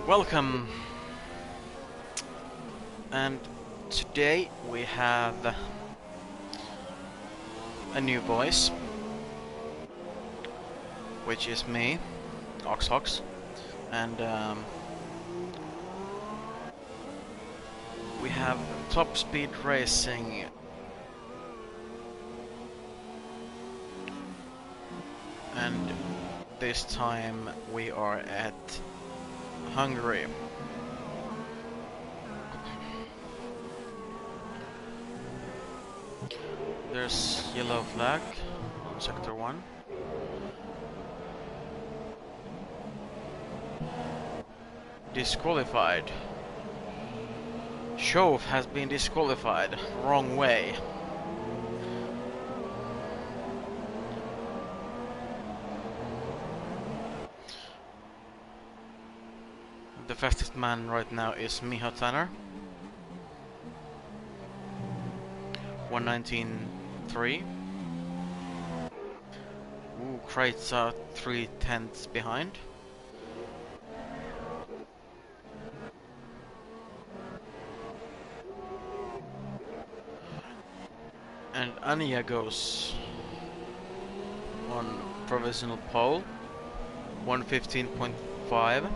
Welcome, and today we have a new voice, which is me, Oxhox, and we have TopSpeedRacing, and this time we are at Hungary. There's yellow flag on sector 1. Disqualified. Shove has been disqualified. Wrong way. The fastest man right now is Miha Tanner. 119.3. Ooh, crates are 3/10 behind. And Anya goes on provisional pole. 115.5.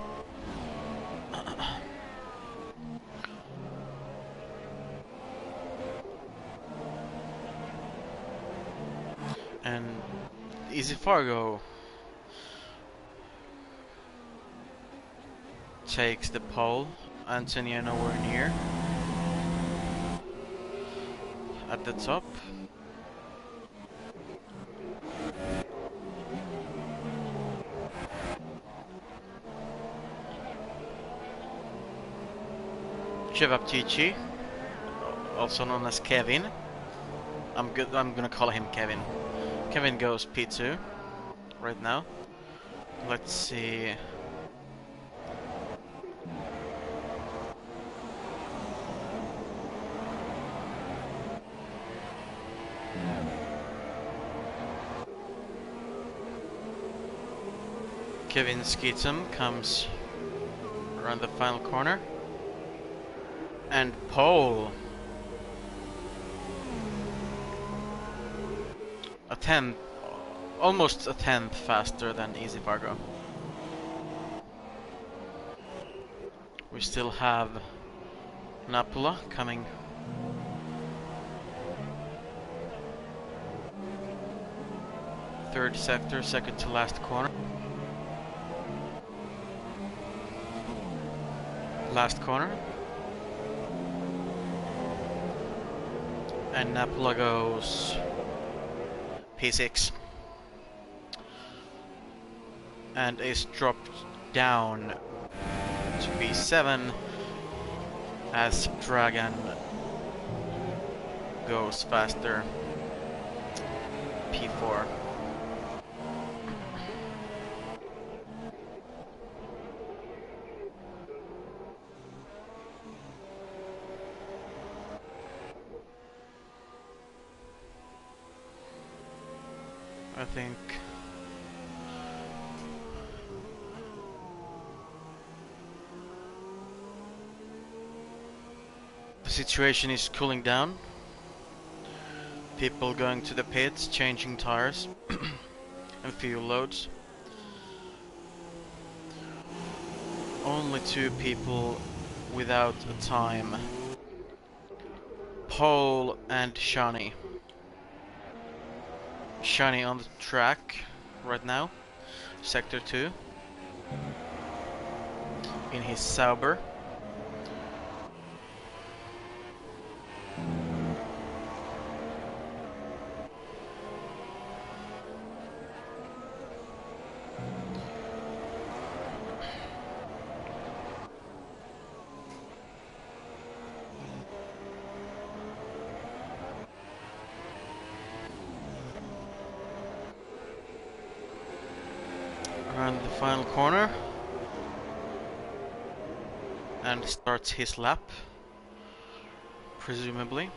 And Easy Fargo takes the pole. Antonia nowhere near. At the top. Chevapchichi, also known as Kevin. I'm gonna call him Kevin. Kevin goes P2 right now. Let's see. Kevin Skeetum comes around the final corner. And pole. A tenth, almost a tenth faster than Easy Fargo. We still have Napula coming. Third sector, second to last corner. Last corner. And Napula goes P6 and is dropped down to P7 as Dragon goes faster, P4. I think the situation is cooling down. People going to the pits, changing tires and fuel loads. Only 2 people without a time. Paul and Shani. Shani on the track right now, sector 2, in his Sauber. Around the final corner and starts his lap, presumably.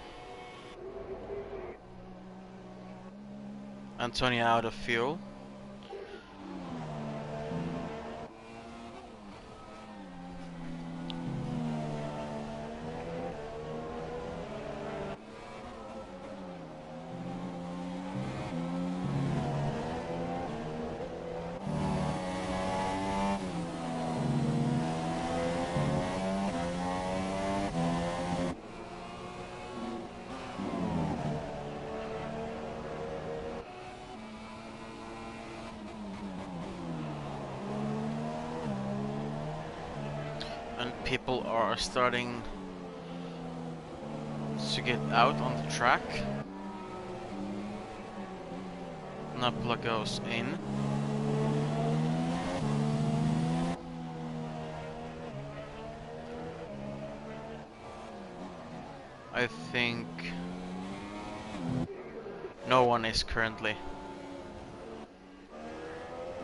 Antonia out of fuel. And people are starting to get out on the track. Napla goes in. I think no one is currently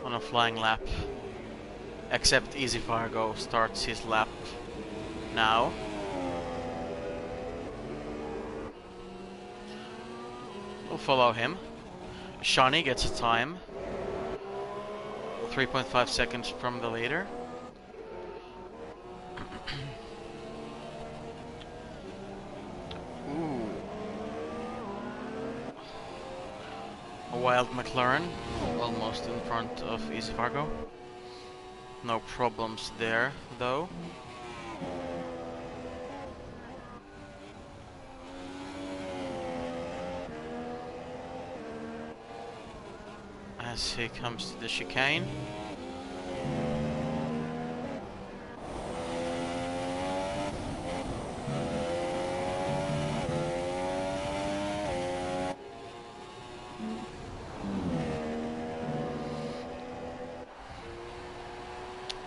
on a flying lap, except Easy Fargo starts his lap now. We'll follow him. Shawnee gets a time, 3.5 seconds from the leader. Ooh. A wild McLaren, almost in front of Easy Fargo. No problems there, though. As he comes to the chicane.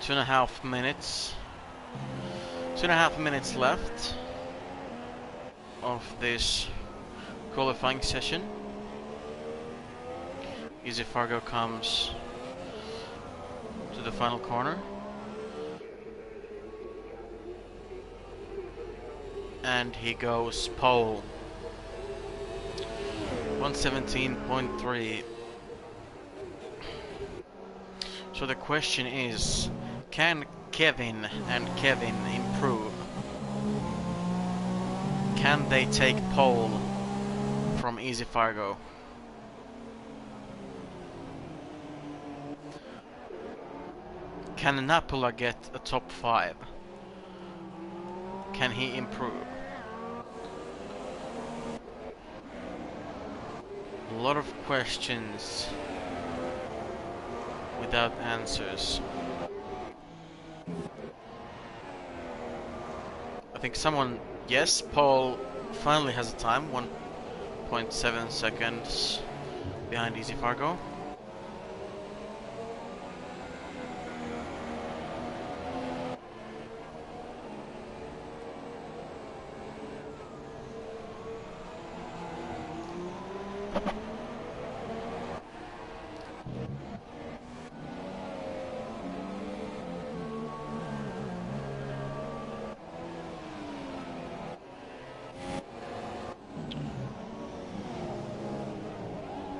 Two and a half minutes left of this qualifying session. Easy Fargo comes to the final corner. And he goes pole. 117.3. So the question is, can Kevin and Kevin improve? Can they take pole from Easy Fargo? Can Napula get a top 5? Can he improve? A lot of questions without answers. I think someone... Yes, Paul finally has a time, 1.7 seconds behind Easy Fargo.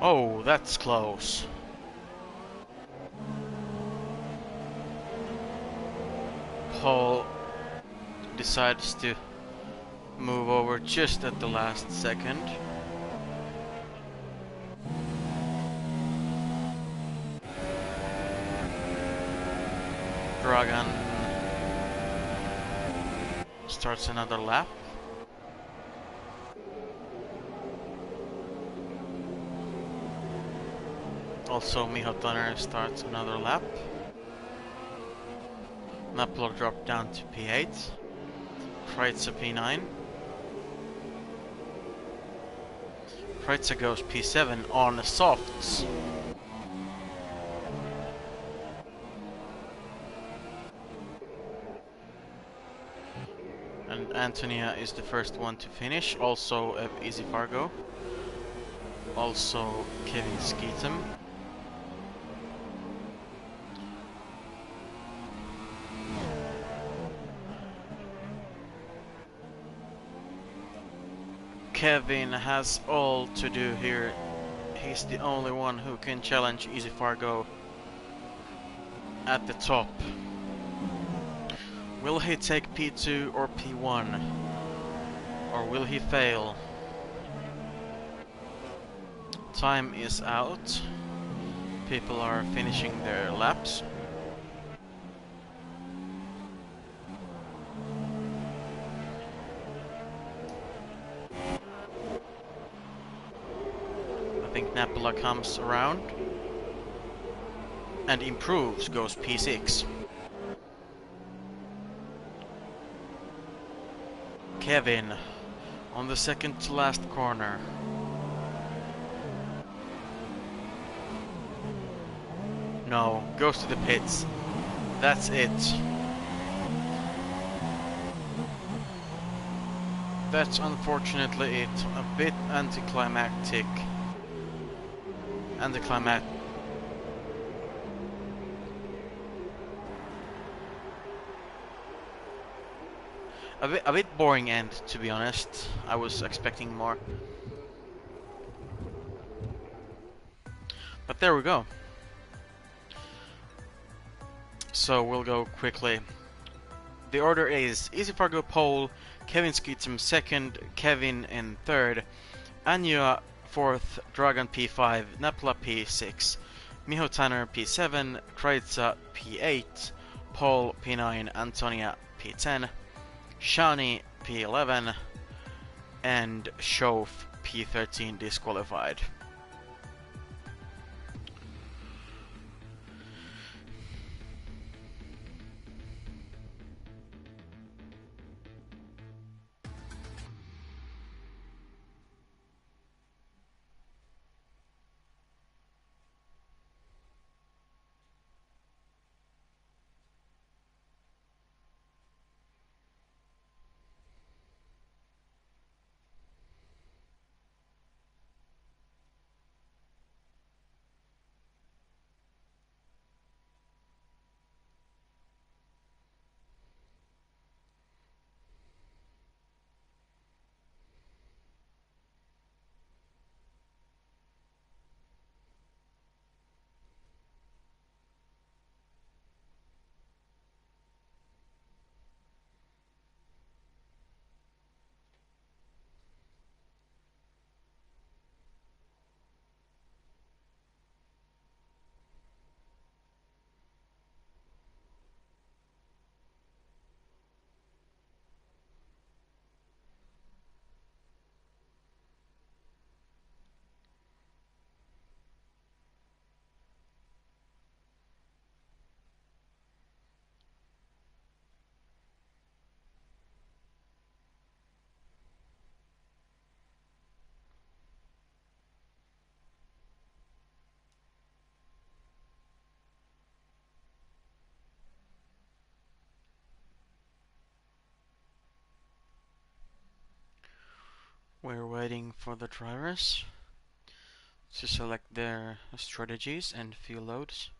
Oh, that's close. Paul decides to move over just at the last second. Dragan starts another lap. Also, Miho Tanner starts another lap. Napolo dropped down to P8. Kreitzer P9. Kreitzer goes P7 on the softs. And Antonia is the first one to finish, also Easy Fargo. Also Kevin Skeetum. Kevin has all to do here. He's the only one who can challenge Easy Fargo at the top. Will he take P2 or P1? Or will he fail? Time is out. People are finishing their laps. I think Napula comes around and improves, goes P6. Kevin on the second to last corner. No, goes to the pits. That's it. That's unfortunately it. A bit anticlimactic. A bit boring end, to be honest. I was expecting more. But there we go. So we'll go quickly. The order is Easy Fargo pole, Kevin Skeetum second, Kevin in third, Anya fourth, Dragon P5, Napla P6, Miho Tanner P7, Kreitza P8, Paul P9, Antonia P10, Shani P11, and Shof P13 disqualified. We're waiting for the drivers to select their strategies and fuel loads.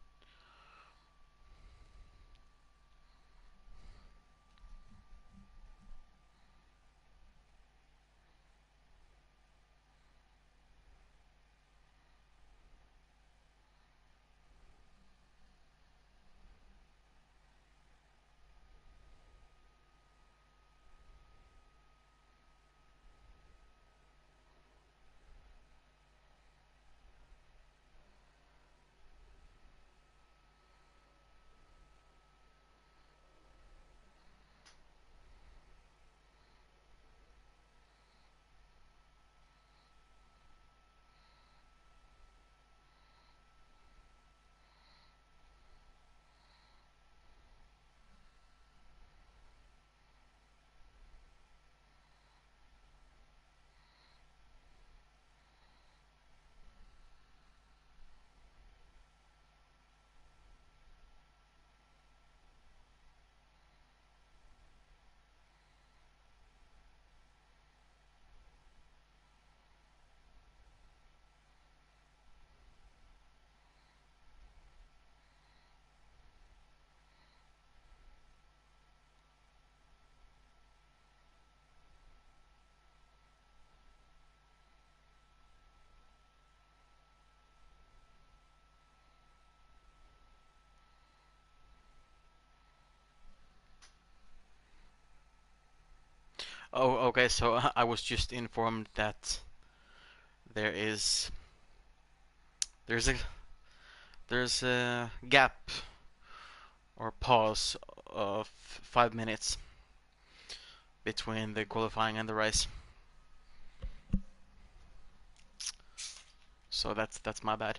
Oh, okay, so I was just informed that there is there's a there's a gap or pause of 5 minutes between the qualifying and the race. So that's my bad.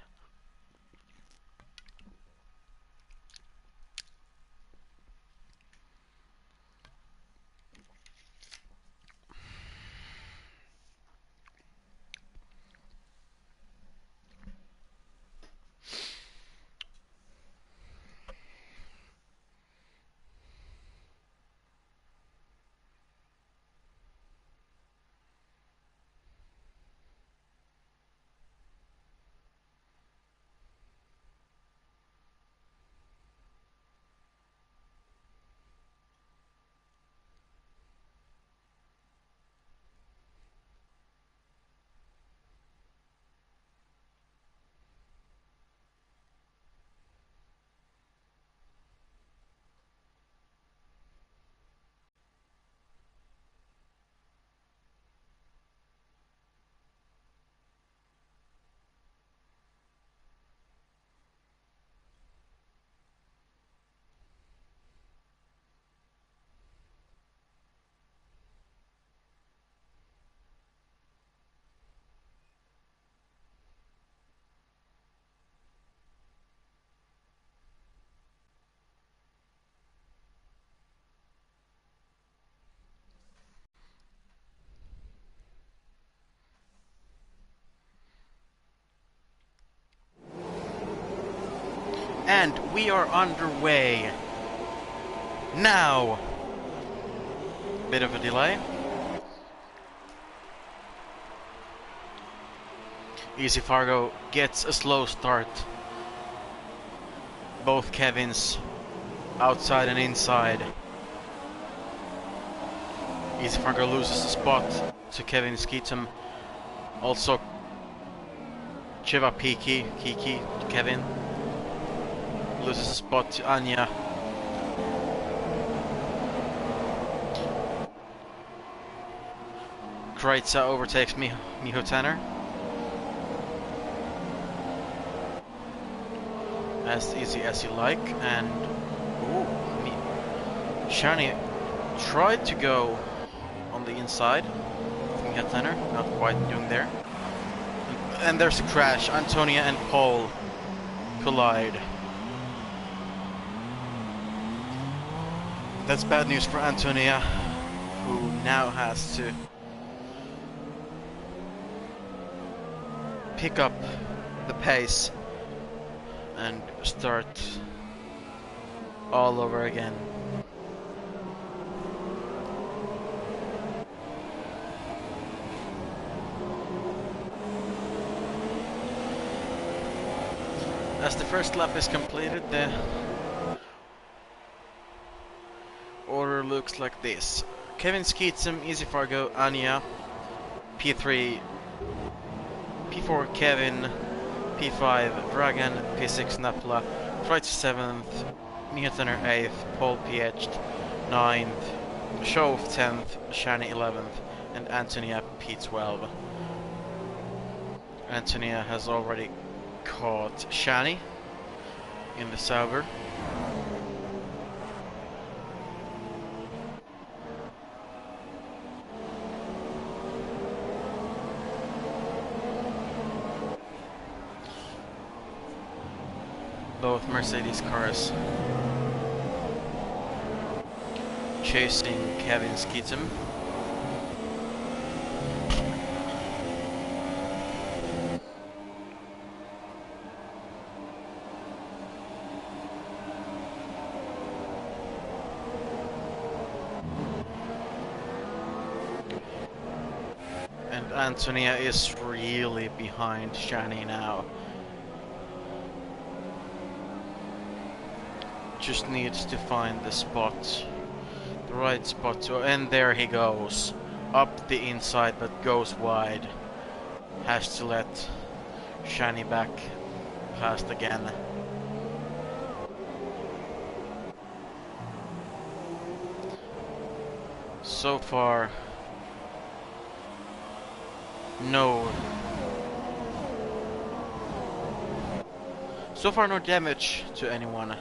And we are underway. Now. Bit of a delay. Easy Fargo gets a slow start. Both Kevins outside and inside. Easy Fargo loses the spot to Kevin Skeetum. Also Cheva Kiki to Kevin. Loses the spot to Anya. Kreitza overtakes Miho Tanner. As easy as you like, and Shani tried to go on the inside. Miho Tanner, not quite doing there. And there's a crash. Antonia and Paul collide. That's bad news for Antonia, who now has to pick up the pace and start all over again. As the first lap is completed, the order looks like this. Kevin Skeetum, Easy Fargo, Anya, P3, P4 Kevin, P5 Dragon, P6 Napla, Kreitza 7th, Miho Tanner 8th, Paul Pietsch 9th, Shove 10th, Shani 11th, and Antonia P12. Antonia has already caught Shani in the Sauber. Both Mercedes cars chasing Kevin Skeetum. And Antonia is really behind Shani now. Just needs to find the spot, the right spot to, and there he goes, up the inside but goes wide. Has to let Shani back past again. So far, no damage to anyone.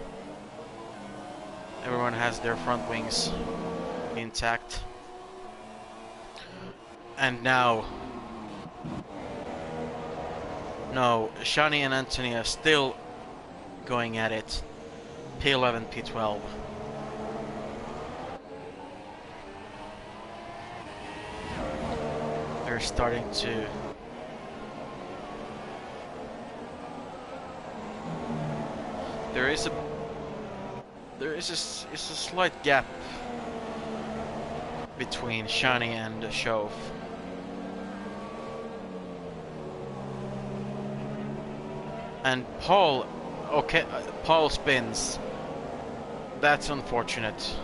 Everyone has their front wings intact. And now, no, Shani and Antonia still going at it. P11, P12. They're starting to there is a slight gap between Shani and Shove. And Paul, okay, Paul spins. That's unfortunate.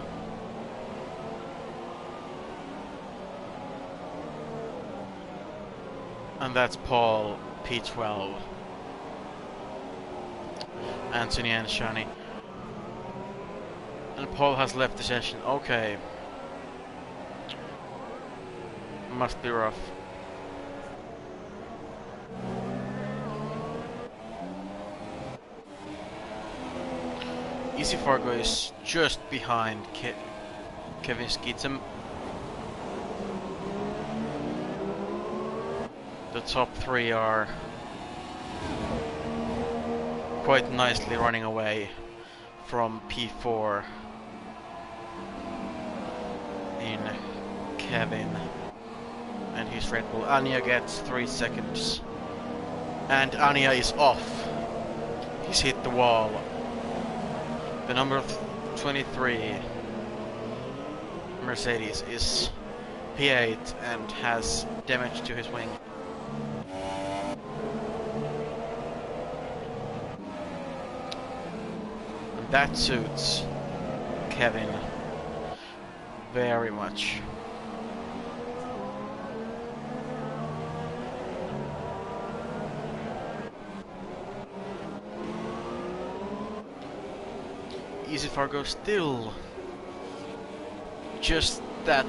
And that's Paul, P12. Anthony and Shani. And Paul has left the session. Okay. Must be rough. Easy Fargo is just behind Kevin Skeetum. The top three are quite nicely running away from P4 in Kevin and his Red Bull. Anya gets 3 seconds and Anya is off. He's hit the wall. The number 23 Mercedes is P8 and has damage to his wing. And that suits Kevin very much. Easy Fargo still just that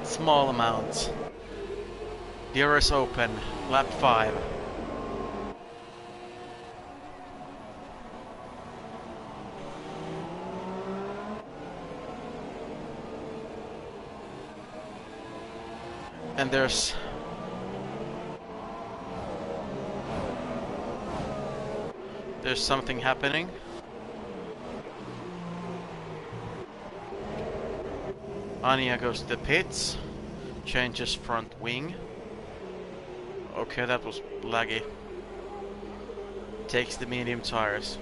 small amount. DRS open, lap 5. And there's something happening. Anya goes to the pits, changes front wing. Okay, that was laggy. Takes the medium tires.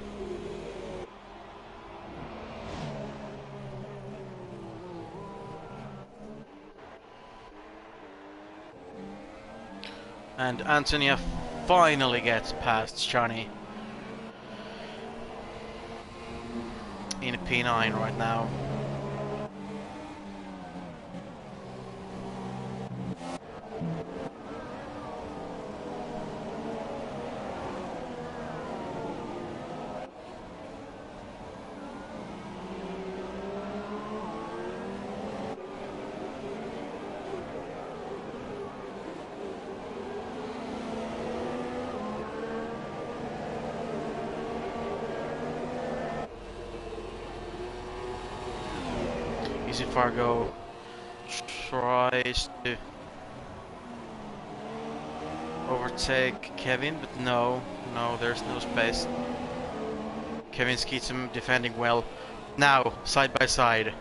And Antonia finally gets past Johnny in P9 right now. Easy Fargo tries to overtake Kevin, but no, there's no space. Kevin keeps him defending well. Now, side by side.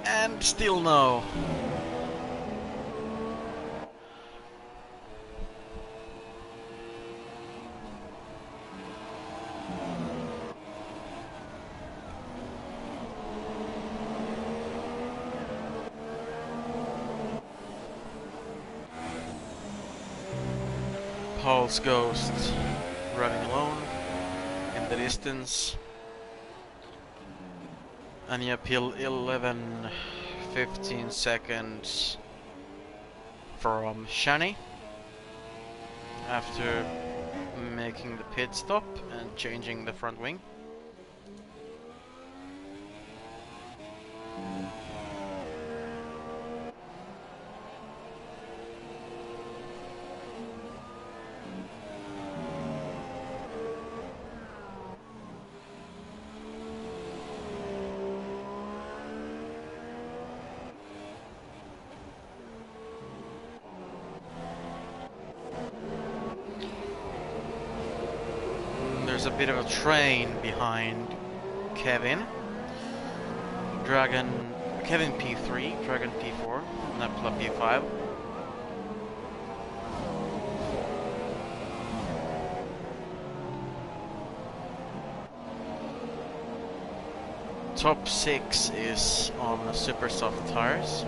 And still no. Paul's Ghost running alone in the distance. Anya Pill 11-15 seconds from Shani after making the pit stop and changing the front wing. There's a bit of a train behind Kevin. Kevin P3, Dragon P4, Nepla P5. Top 6 is on super soft tires.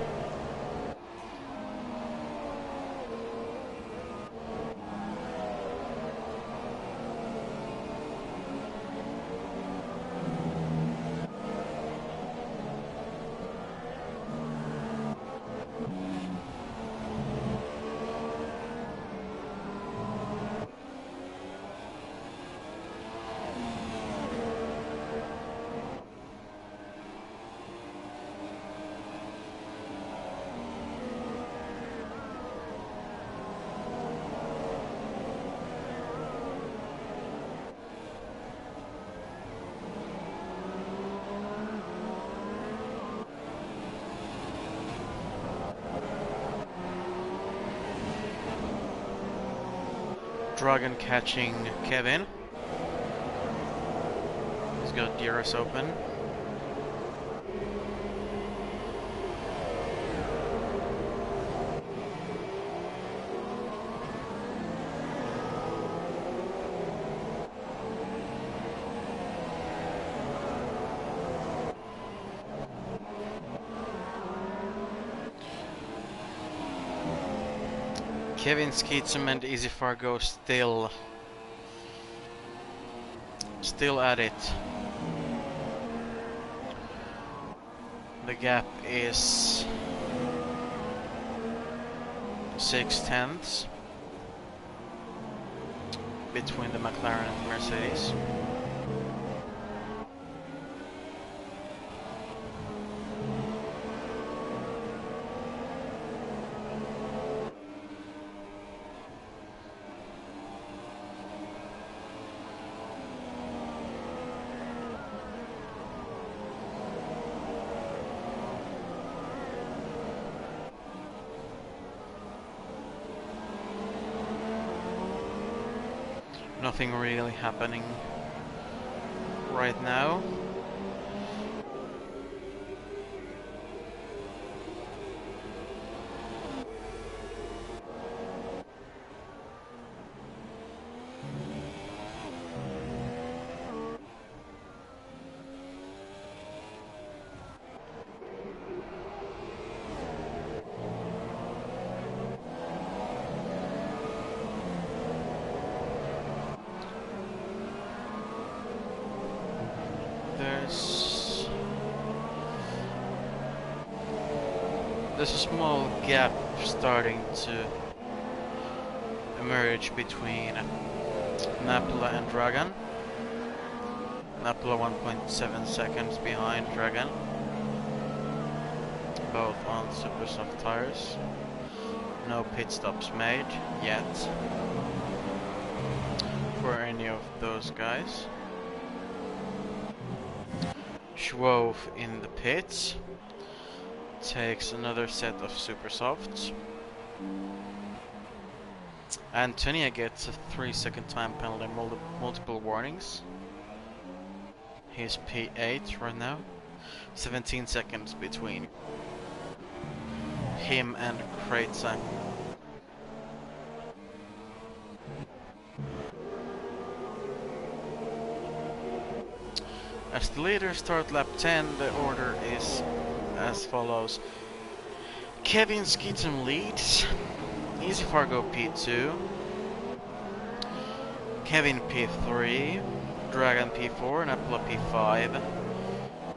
Dragon catching Kevin. He's got DRS open. Kevin Skeetsum and Easy Fargo still at it. The gap is 6/10 between the McLaren and the Mercedes. Nothing really happening right now. There's a small gap starting to emerge between Napla and Dragan. Napla 1.7 seconds behind Dragan, both on super soft tires. No pit stops made yet for any of those guys. Schwove in the pits takes another set of super softs. Antonia gets a 3-second time penalty, multiple warnings. He's P8 right now. 17 seconds between him and Kreitzer. As the leaders start lap 10, the order is as follows. Kevin Skeetsum leads. Easy Fargo P2. Kevin P3. Dragan P4. Napla P5.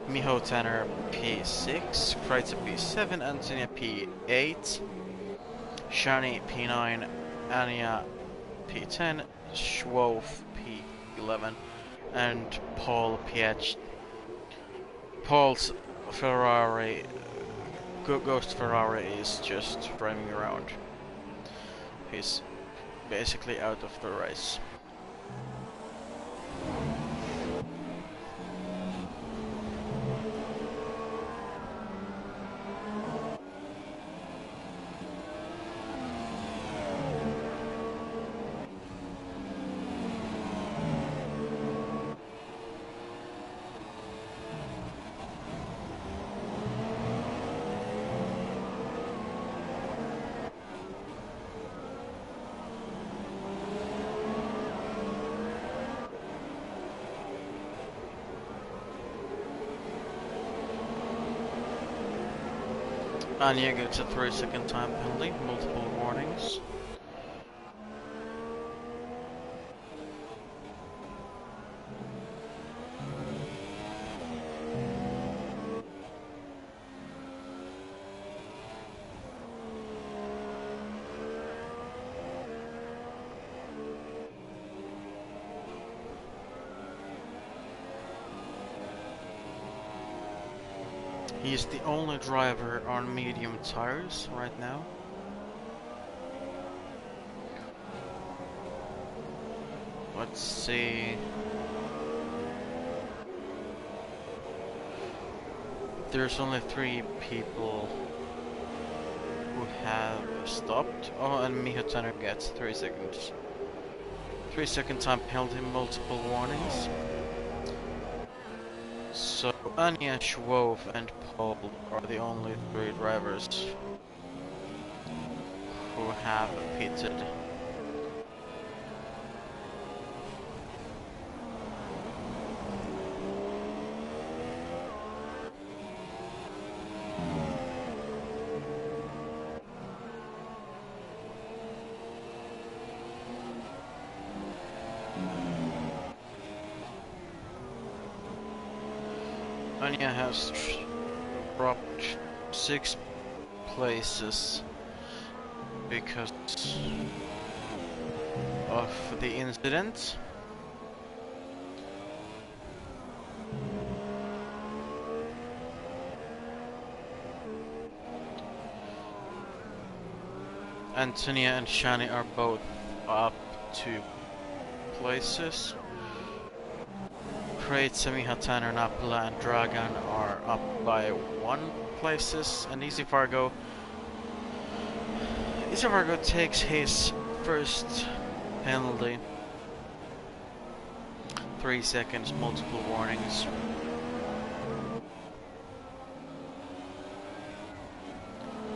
Miho Tanner P6. Kreitzer P7. Antonia P8. Shani P9. Anya P10. Schwof P11. And Paul Piech. Paul's Ferrari, Ghost Ferrari, is just driving around. He's basically out of the race. Anya gets a 3-second time penalty, multiple warnings. He's the only driver on medium tires right now. Let's see. There's only 3 people who have stopped. Oh, and Miho Tanner gets 3 seconds. 3-second time penalty, multiple warnings. So Anya, Schwove and Paul are the only 3 drivers who have pitted. Anya has dropped 6 places because of the incident. Antonia and Shani are both up 2 places. Kreitsa, Miha, Tanner, Napula and Dragan are up by 1 places, and Easy Fargo takes his first penalty. 3 seconds, multiple warnings.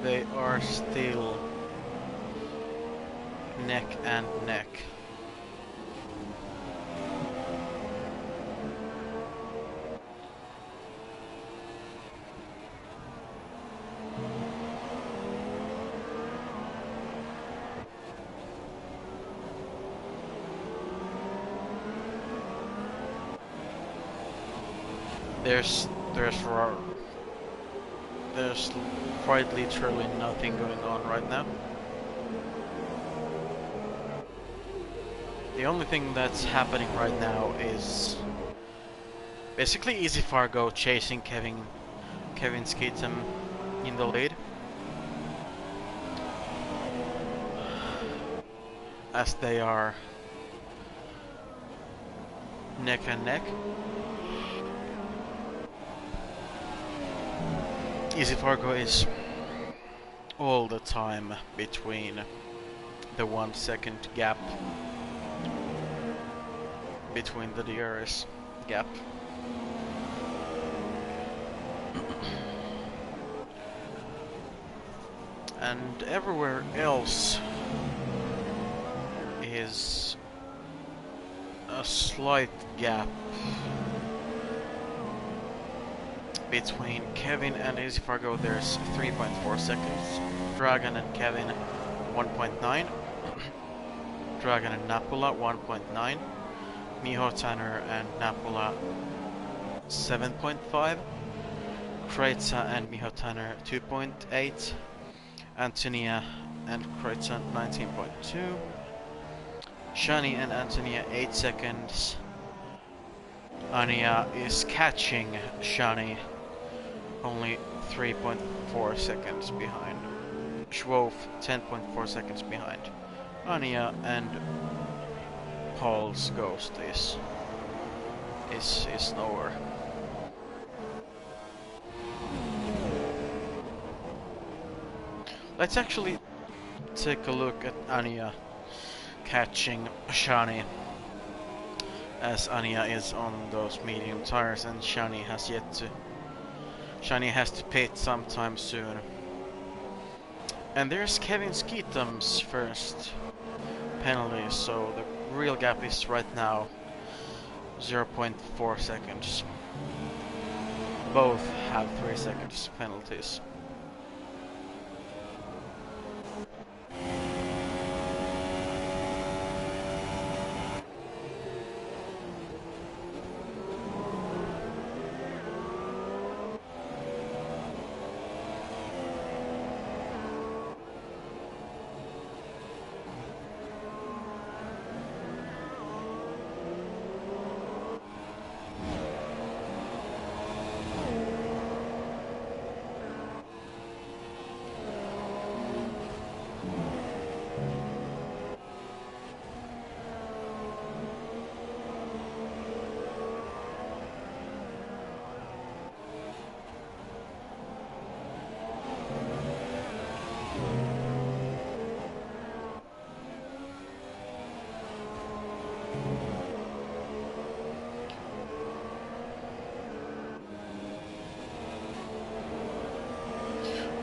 They are still neck and neck. There's quite literally nothing going on right now. The only thing that's happening right now is basically Easy Fargo chasing Kevin Skeetum in the lead, as they are neck and neck. Easy Fargo is all the time between the 1 second gap between the DRS gap. And everywhere else is a slight gap between Kevin and Easy Fargo. There's 3.4 seconds. Dragan and Kevin 1.9. Dragan and Napula 1.9. Miho, Tanner and Napula 7.5. Kreitsa and Miho, Tanner 2.8. Antonia and Kreitsa 19.2. Shani and Antonia 8 seconds. Anya is catching Shani, only 3.4 seconds behind. Schwof 10.4 seconds behind Anya, and Paul's ghost is nowhere. Let's actually take a look at Anya catching Shani, as Anya is on those medium tires and Shani has to pit sometime soon. And there's Kevin Skeetum's first penalty, so the real gap is right now 0.4 seconds. Both have 3 seconds penalties.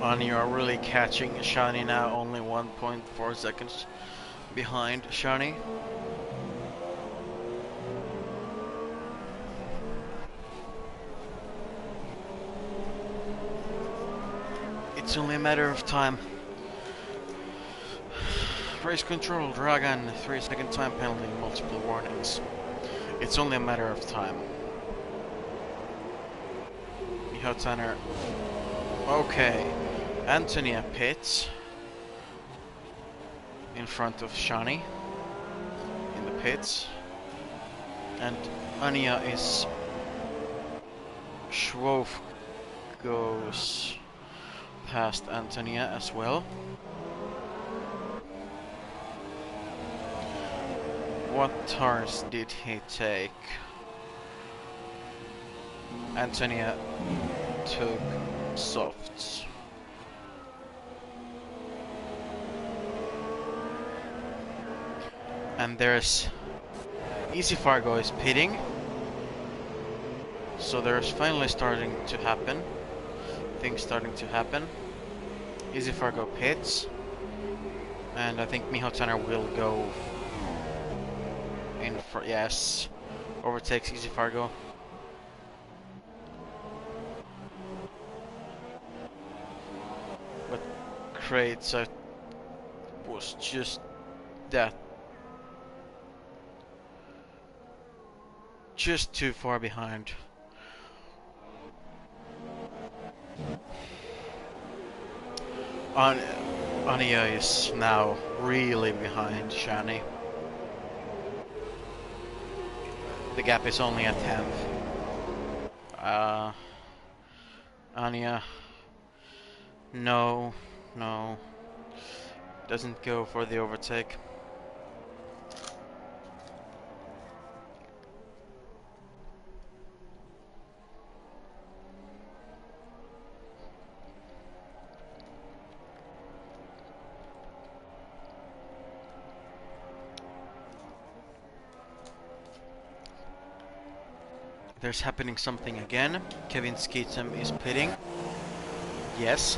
Anya are really catching Shani now, only 1.4 seconds behind Shani. It's only a matter of time. Race control, Dragan, 3 second time penalty, multiple warnings. It's only a matter of time. Tanner. Okay. Antonia pits in front of Shani in the pits. And Anja is... Schwof goes past Antonia as well. What tires did he take? Antonia took softs. And there's Easy Fargo is pitting. So there's finally starting to happen. Things starting to happen. Easy Fargo pits. And I think Miho Tanner will go in for, yes, overtakes Easy Fargo. But Crates was just that. Just too far behind. Anja is now really behind Shani. The gap is only a tenth. Anja, no, doesn't go for the overtake. There's happening something again. Kevin Skeetum is pitting. Yes.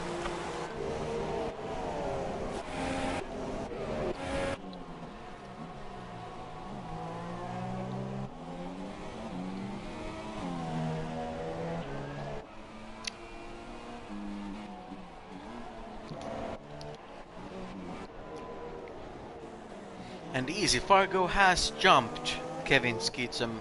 And Easy Fargo has jumped Kevin Skeetum.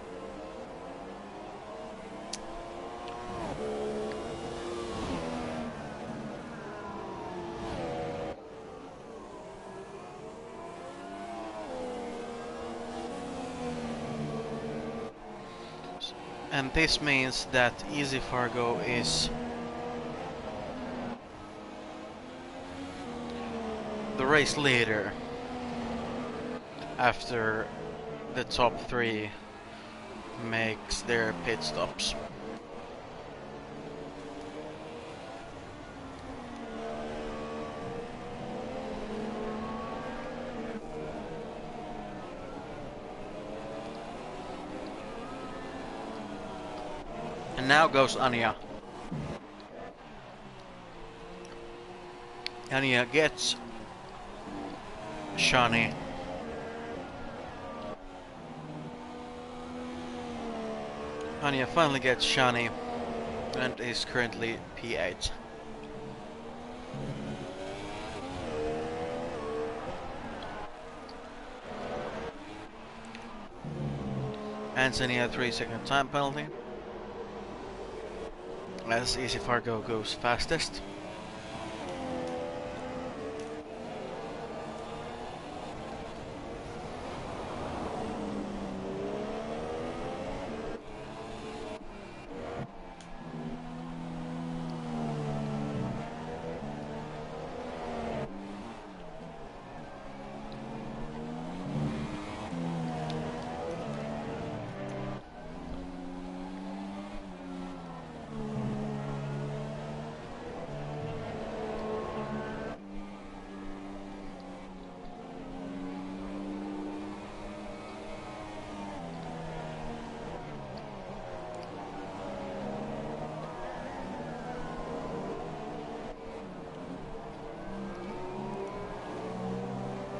And this means that Easy Fargo is the race leader after the top three makes their pit stops. And now goes Anja. Anja gets Shani. Anja finally gets Shani and is currently P8. Anthony a 3-second time penalty. As Easy Fargo goes fastest.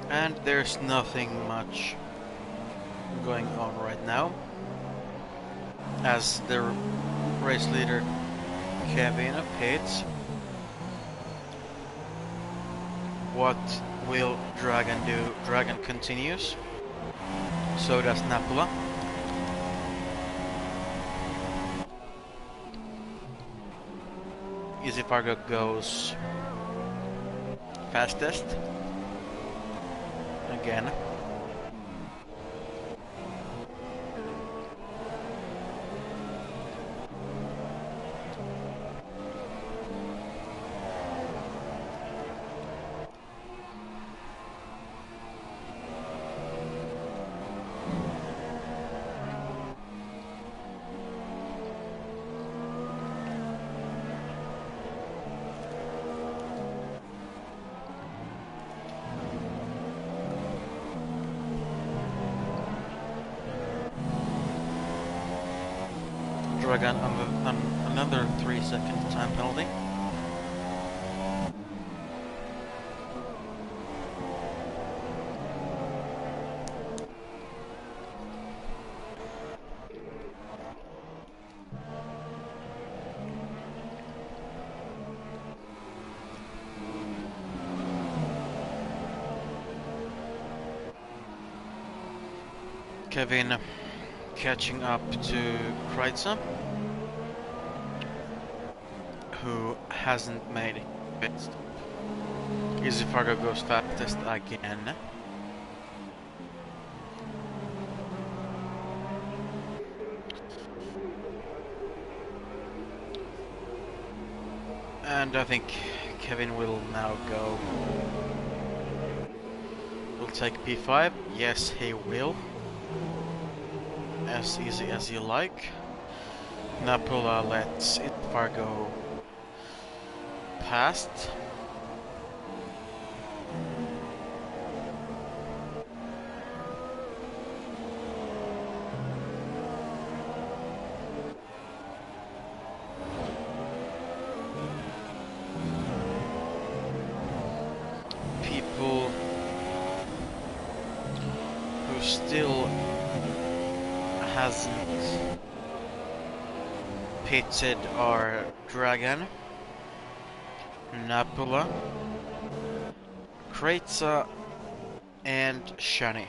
And there's nothing much going on right now, as the race leader Kevin pits. What will Dragon do? Dragon continues. So does Napula. Easy Fargo goes fastest again. Dragon on another 3-second time penalty. Kevin catching up to Kreitzer, who hasn't made it. Easy Fargo goes fastest again. And I think Kevin will now go. Will take P5. Yes, he will. As easy as you like. Napula lets it Fargo past. People who still hasn't pitted are Dragon, Napula, Kreitzer, and Shani.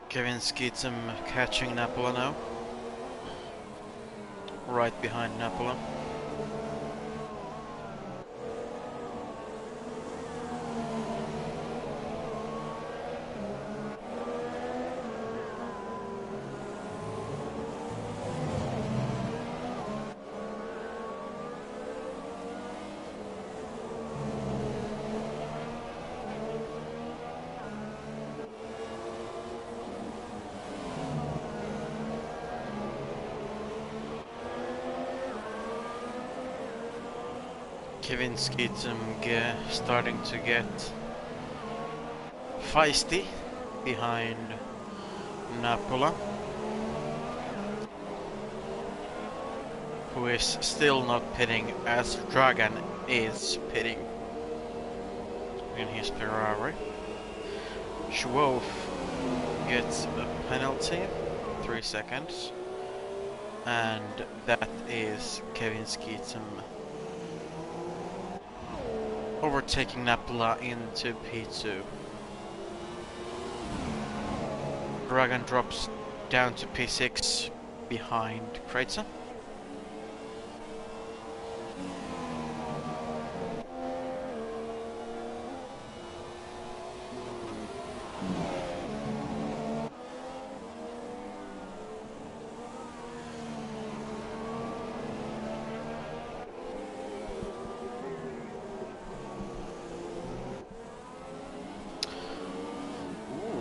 Kevin Skeetum catching Napula now. Right behind Napula. Kevin Skeetum starting to get feisty behind Napula, who is still not pitting as Dragon is pitting in his Ferrari. Schwof gets a penalty, 3 seconds, and that is Kevin Skeetum overtaking Napula into P2. Dragon drops down to P6 behind Kreitzer.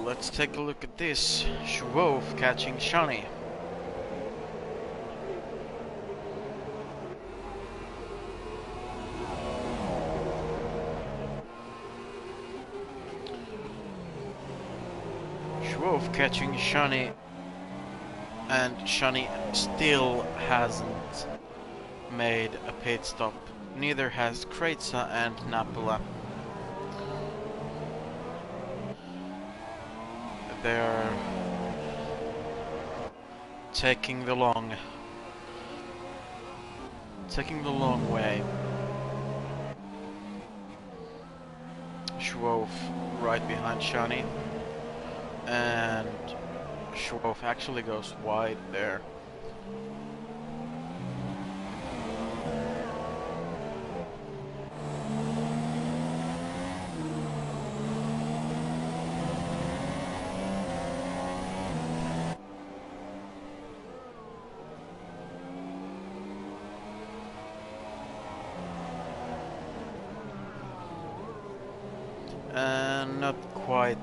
Let's take a look at this. Schwof catching Shani. Schwoff catching Shani, and Shani still hasn't made a pit stop. Neither has Kreitza and Napula. They're taking the long way. Schwoff right behind Shani, and Schwoff actually goes wide there. And not quite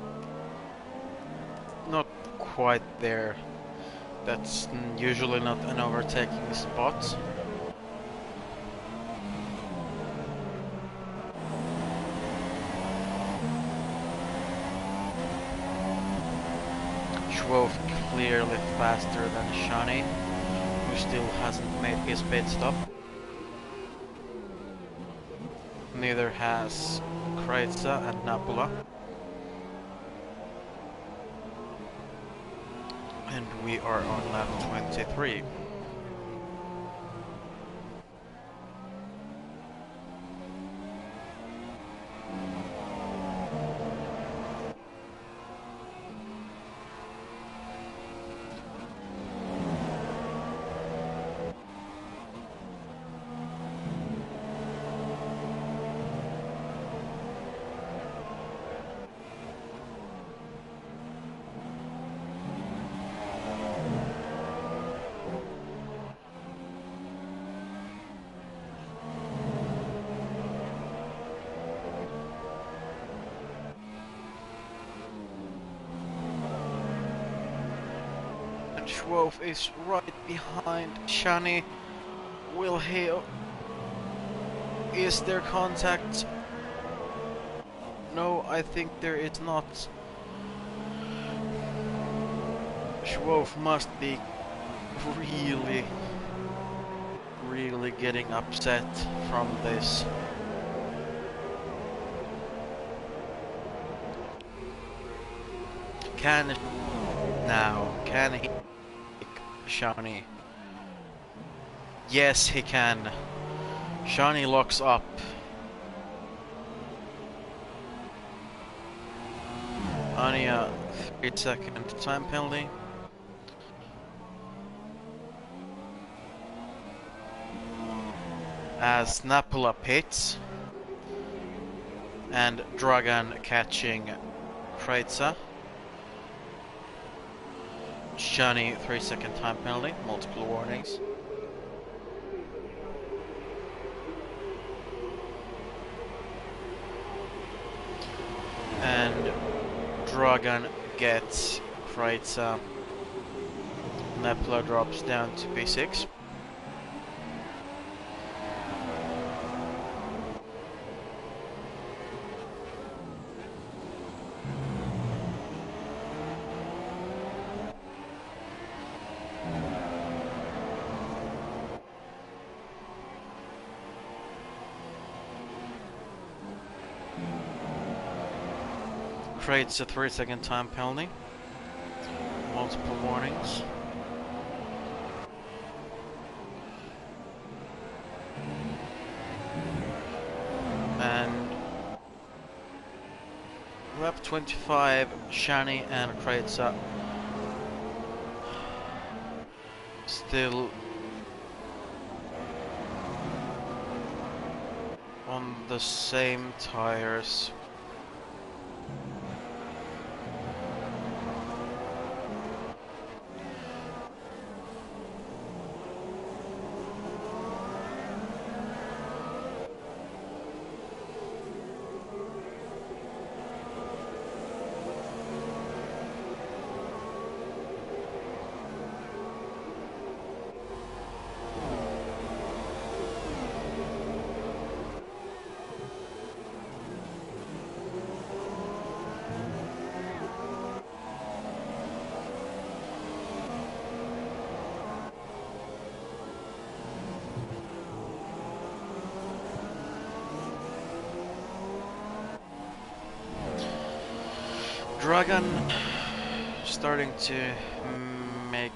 there. That's usually not an overtaking spot. Schwoff clearly faster than Shani, who still hasn't made his pit stop. Neither has Kreitza and Napula. And we are on lap 23. Schwoff is right behind Shani. Will he? Is there contact? No, I think there is not. Schwoff must be really getting upset from this. Can he Shani? Yes, he can. Shani locks up. Only a 3-second time penalty. As Napula pits and Dragan catching Kreitza. Shani 3-second time penalty, multiple warnings. And Dragan gets Kreitza. Napula drops down to P6. Creates a 3-second time penalty. Multiple warnings. And lap 25, Shani and Kreitza still on the same tires. Sagan starting to make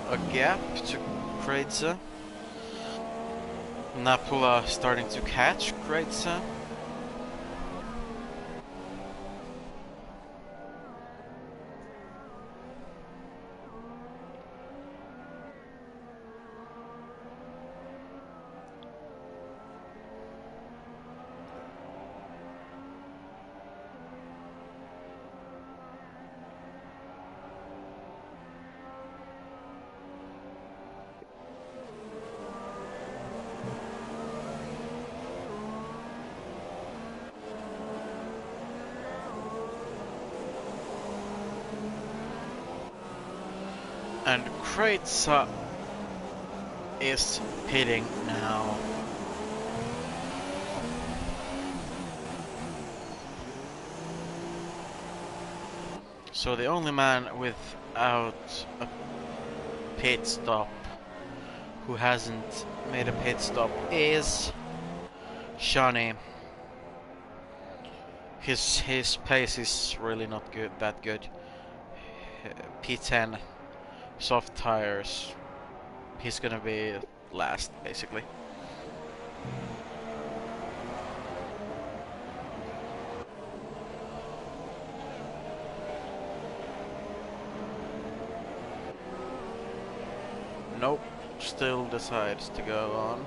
a gap to Kreitzer. Napula starting to catch Kreitzer. And Kreitzer is pitting now. So the only man without a pit stop who hasn't made a pit stop is Shani. His pace is really not good, that good. P10. Soft tires. He's gonna be last, basically. Nope, still decides to go on.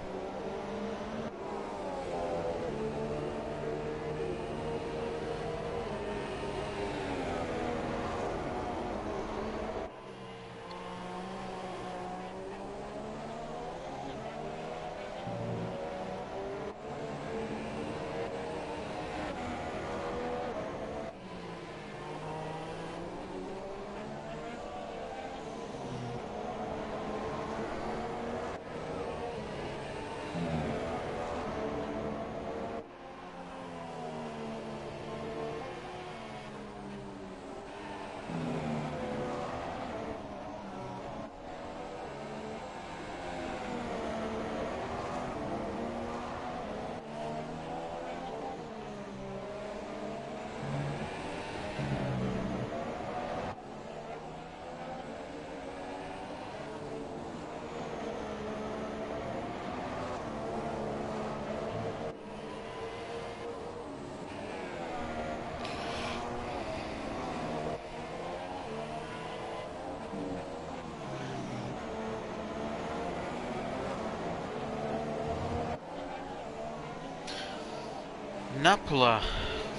Napula,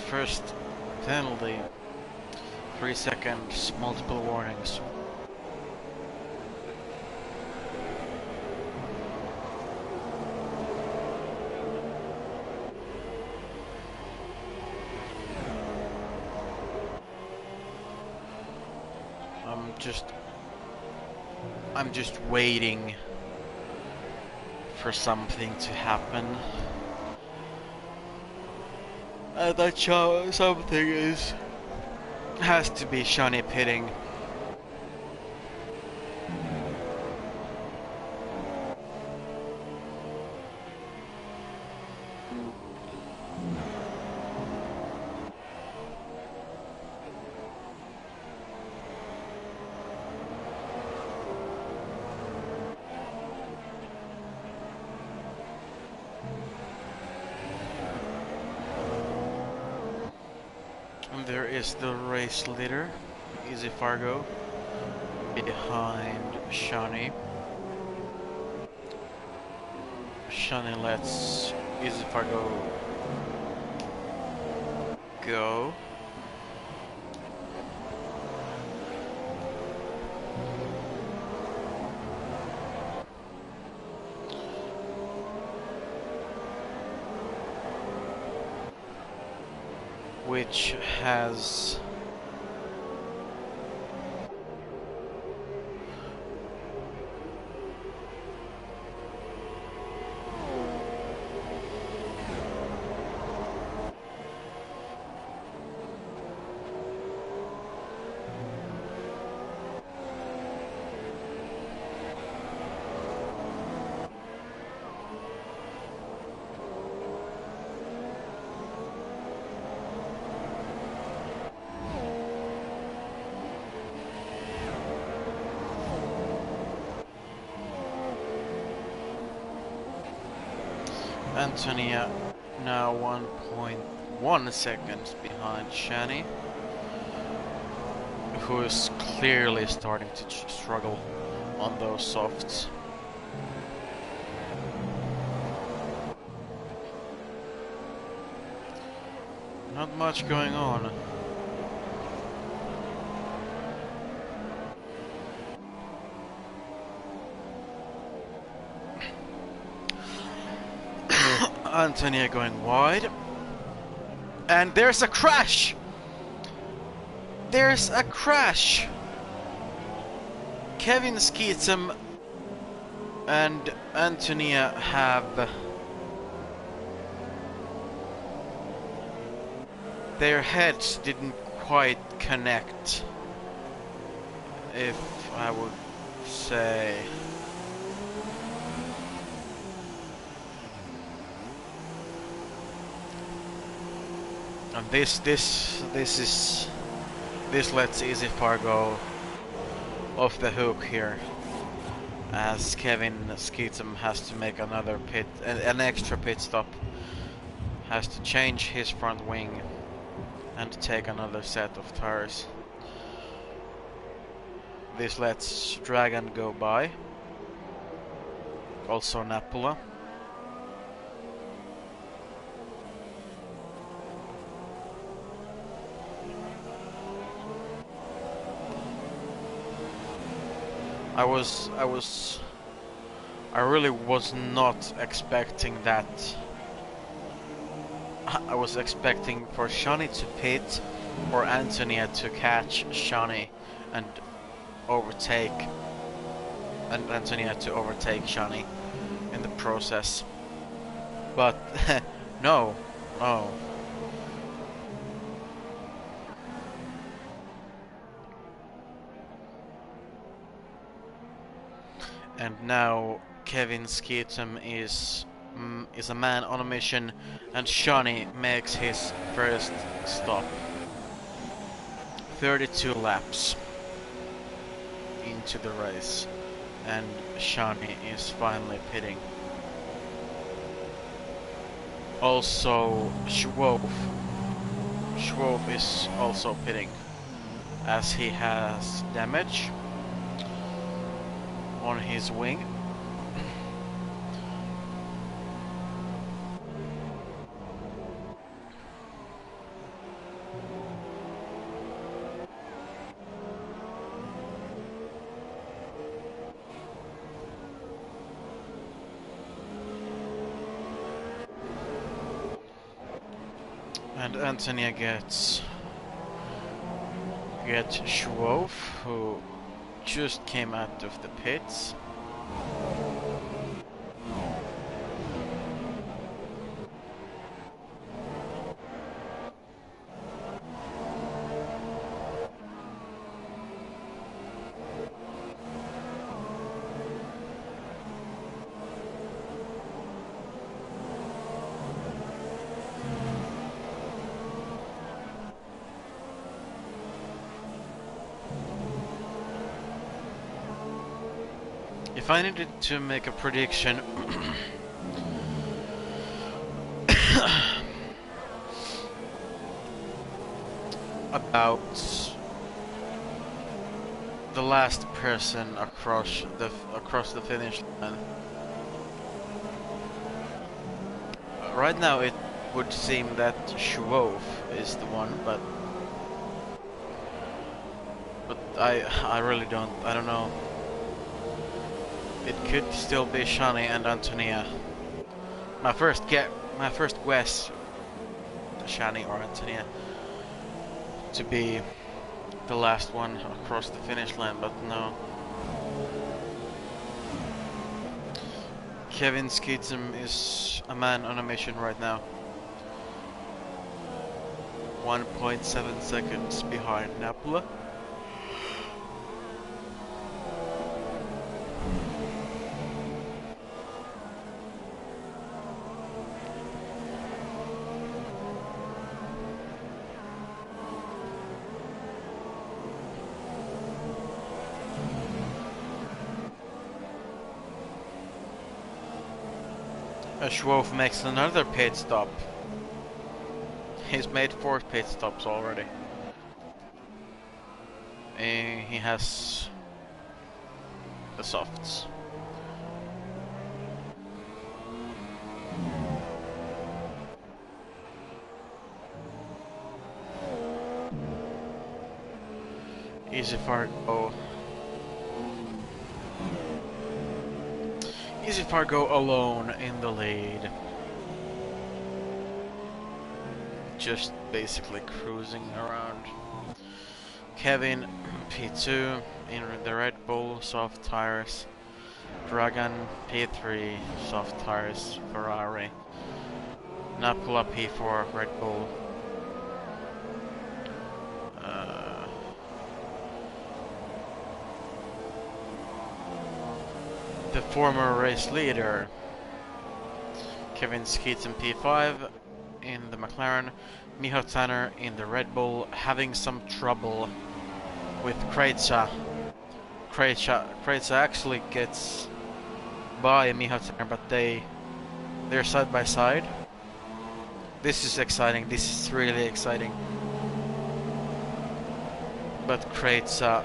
first penalty, 3 seconds, multiple warnings. I'm just waiting for something to happen. That something has to be Shani pitting. There is the race leader, Easy Fargo, behind Shani. Shani lets Easy Fargo go. Which has Antonia now 1.1 seconds behind Shani, who is clearly starting to struggle on those softs. Not much going on. Antonia going wide. And there's a crash! There's a crash! Kevin Skeetum and Antonia have their heads didn't quite connect, if I would say. And this lets Easy Far go off the hook here, as Kevin Skeetum has to make another an extra pit stop, has to change his front wing and take another set of tires. This lets Dragon go by, also Napula. I really was not expecting that. I was expecting for Shani to pit or Antonia to catch Shani and overtake, and Antonia to overtake Shani in the process. But no. And now Kevin Skeetum is a man on a mission, and Shani makes his first stop. 32 laps into the race, and Shani is finally pitting. Also Schwof is also pitting, as he has damage on his wing. And Antonia gets Schwof, who just came out of the pits. If I needed to make a prediction about the last person across the finish line, right now it would seem that Schwof is the one, but I really don't know. It could still be Shani and Antonia. My first guess, Shani or Antonia, to be the last one across the finish line, but no. Kevin Skeetum is a man on a mission right now. 1.7 seconds behind Napula. Schwof makes another pit stop. He's made 4 pit stops already. He has the softs. Easy Fargo. Easy Fargo alone in the lead. Just basically cruising around. Kevin P2 in the Red Bull, soft tires. Dragan P3, soft tires, Ferrari. Napula P4, Red Bull. The former race leader, Kevin Skeeten P5 in the McLaren, Miho Tanner in the Red Bull, having some trouble with Kreitza. Kreitza actually gets by Miho Tanner, but they're side by side. This is exciting. This is really exciting. But Kreitza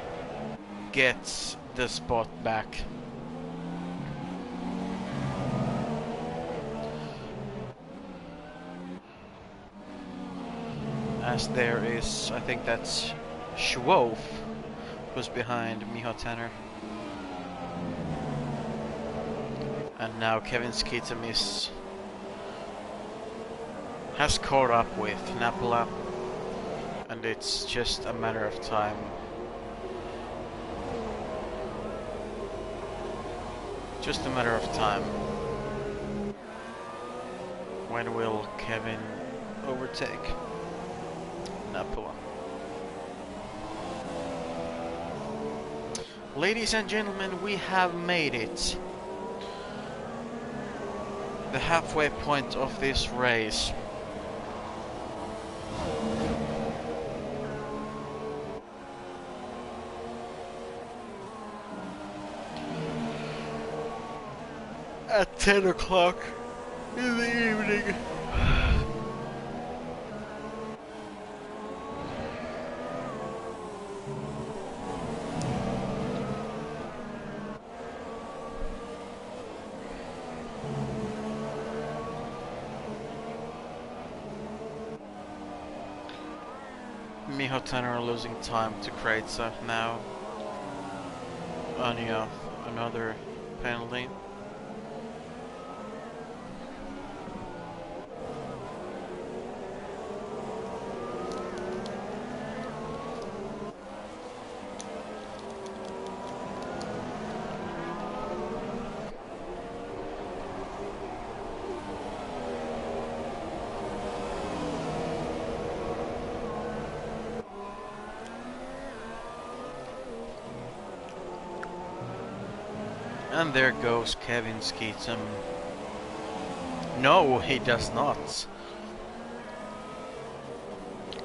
gets the spot back. As there is, I think that's Schwof who's behind Miho Tanner. And now Kevin Skeeten has caught up with Napula, and it's just a matter of time. Just a matter of time. When will Kevin overtake Napula? Ladies and gentlemen, we have made it. The halfway point of this race. At 10 o'clock in the evening. Miho Tanner losing time to Kreitza now. Anya, another penalty. And there goes Kevin Skeeten. No, he does not.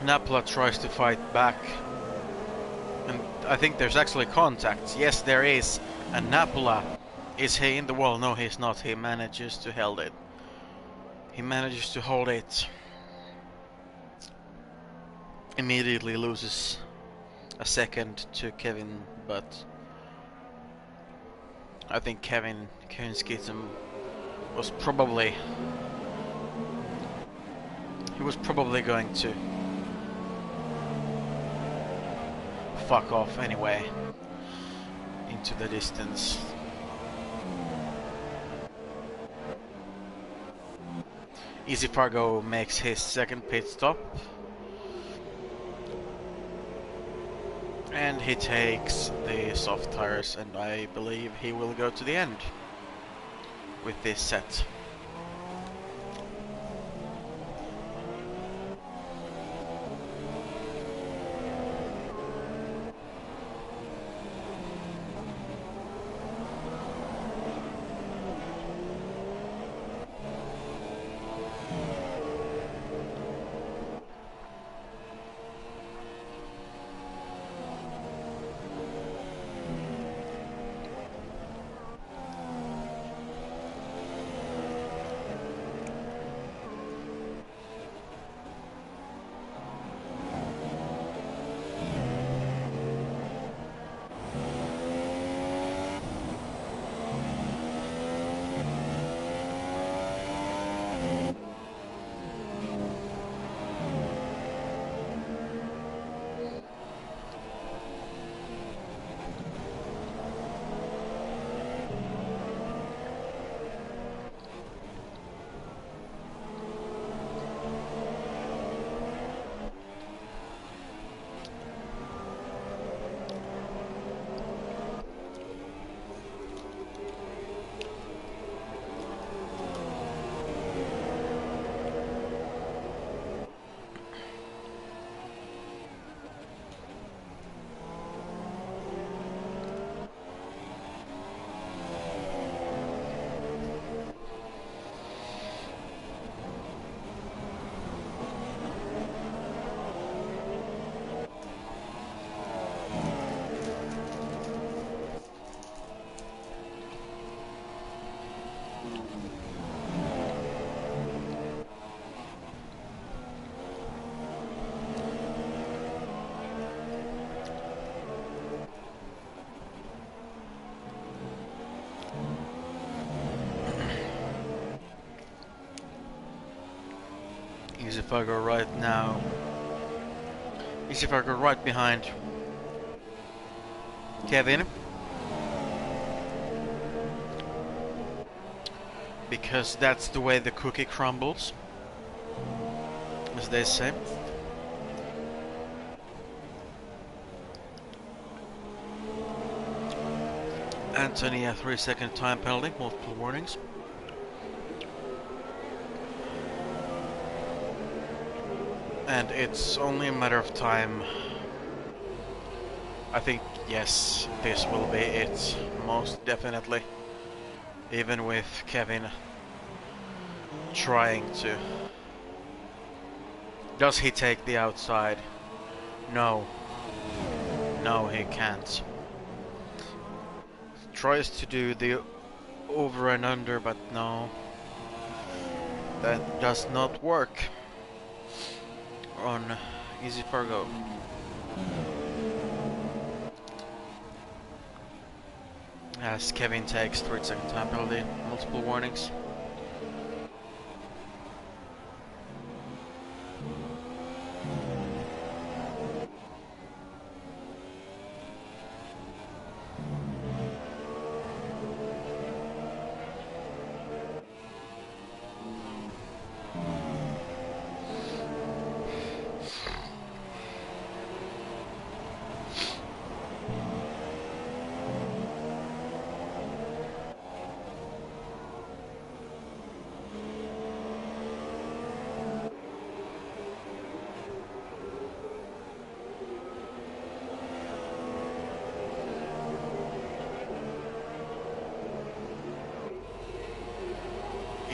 Napula tries to fight back. And I think there's actually contact. Yes, there is. And Napula, is he in the wall? No, he's not. He manages to hold it. He manages to hold it. Immediately loses a second to Kevin, but I think Kevin Skeeten was probably going to fuck off anyway into the distance. Easy Fargo makes his second pit stop. And he takes the soft tires, and I believe he will go to the end with this set. is if I go right now. Is if I go right behind Kevin. Because that's the way the cookie crumbles, as they say. Anthony, a 3-second time penalty, multiple warnings. And it's only a matter of time. I think, yes, this will be it, most definitely. Even with Kevin trying to. Does he take the outside? No. No, he can't. Tries to do the over and under, but no. That does not work on Easy Fargo. As Kevin takes 3-second time penalty, multiple warnings.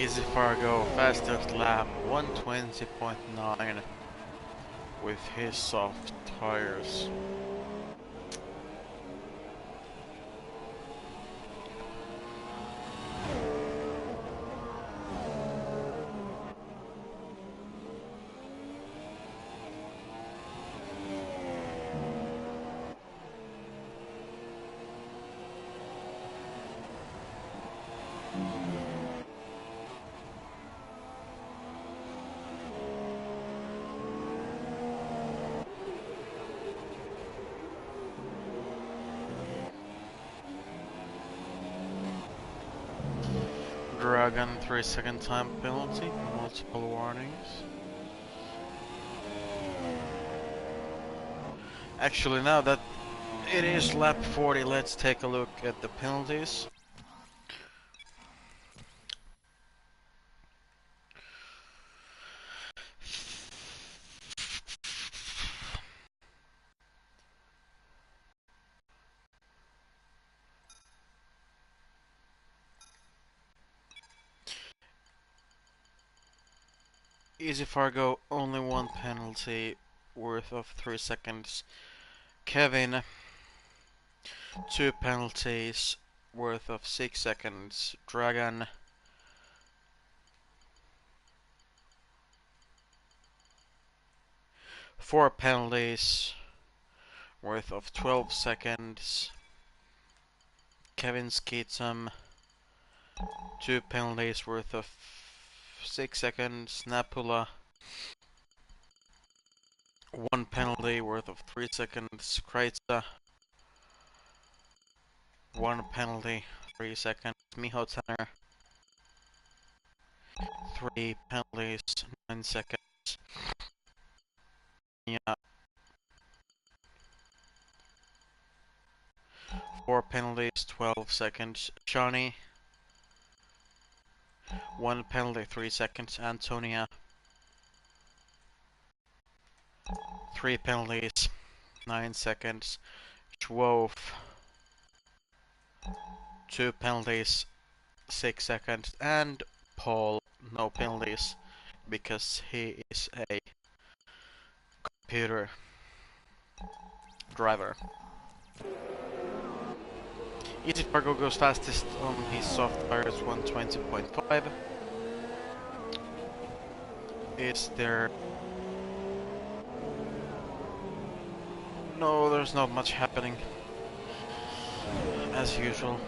Easy Fargo, fastest lap 120.9 with his soft tires. Dragon 3-second time penalty, multiple warnings. Actually, now that it is lap 40, let's take a look at the penalties. Easy Fargo, only one penalty worth of 3 seconds. Kevin, 2 penalties worth of 6 seconds. Dragon, 4 penalties worth of 12 seconds. Kevin Skeetum, 2 penalties worth of 6 seconds. Napula, 1 penalty worth of 3 seconds. Kreitza, 1 penalty, 3 seconds. Miho Tanner, 3 penalties, 9 seconds. Yeah. 4 penalties, 12 seconds. Johnny, 1 penalty, 3 seconds. Antonia, 3 penalties, 9 seconds. Schwof, 2 penalties, 6 seconds. And Paul, no penalties, because he is a computer driver. Easy Fargo goes fastest on his soft tires, 120.5. Is there... No, there's not much happening, as usual.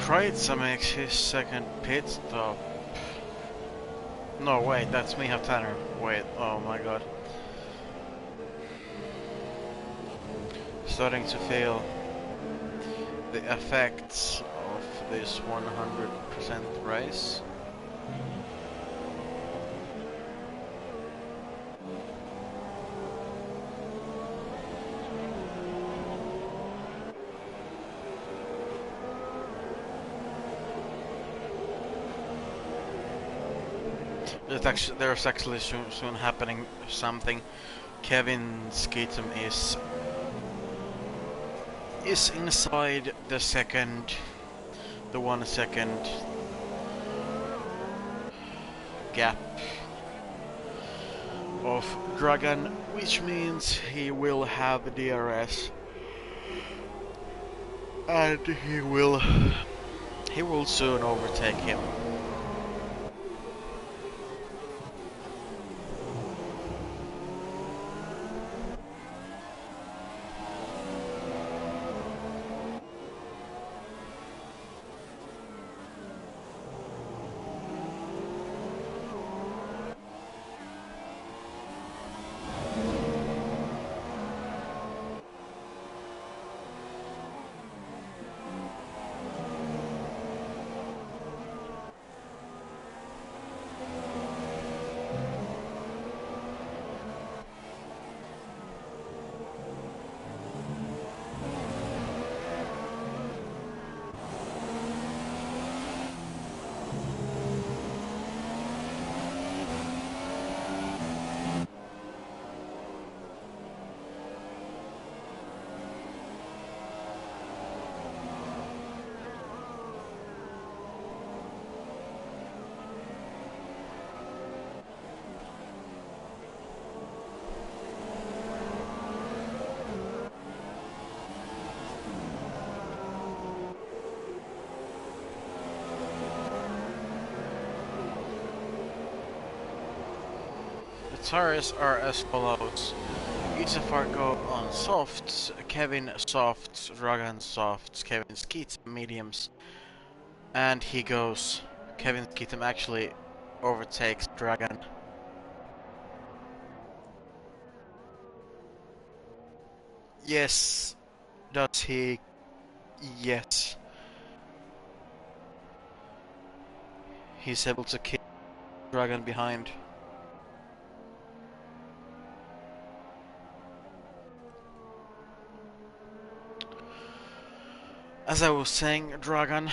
Kreitzer makes his second pit stop. No, wait, that's Miha Tanner. Wait, oh my god. Starting to feel the effects of this 100% race. There's actually soon happening something. Kevin Skeetum is inside the 1 second gap of Dragon, which means he will have DRS, and he will soon overtake him. tires are as follows. Each of our go on softs, Kevin softs, Dragan softs, Kevin skeets mediums, and he goes. Kevin Skeetum actually overtakes Dragan. Yes. Does he? Yes. He's able to kill Dragan behind. As I was saying, Dragan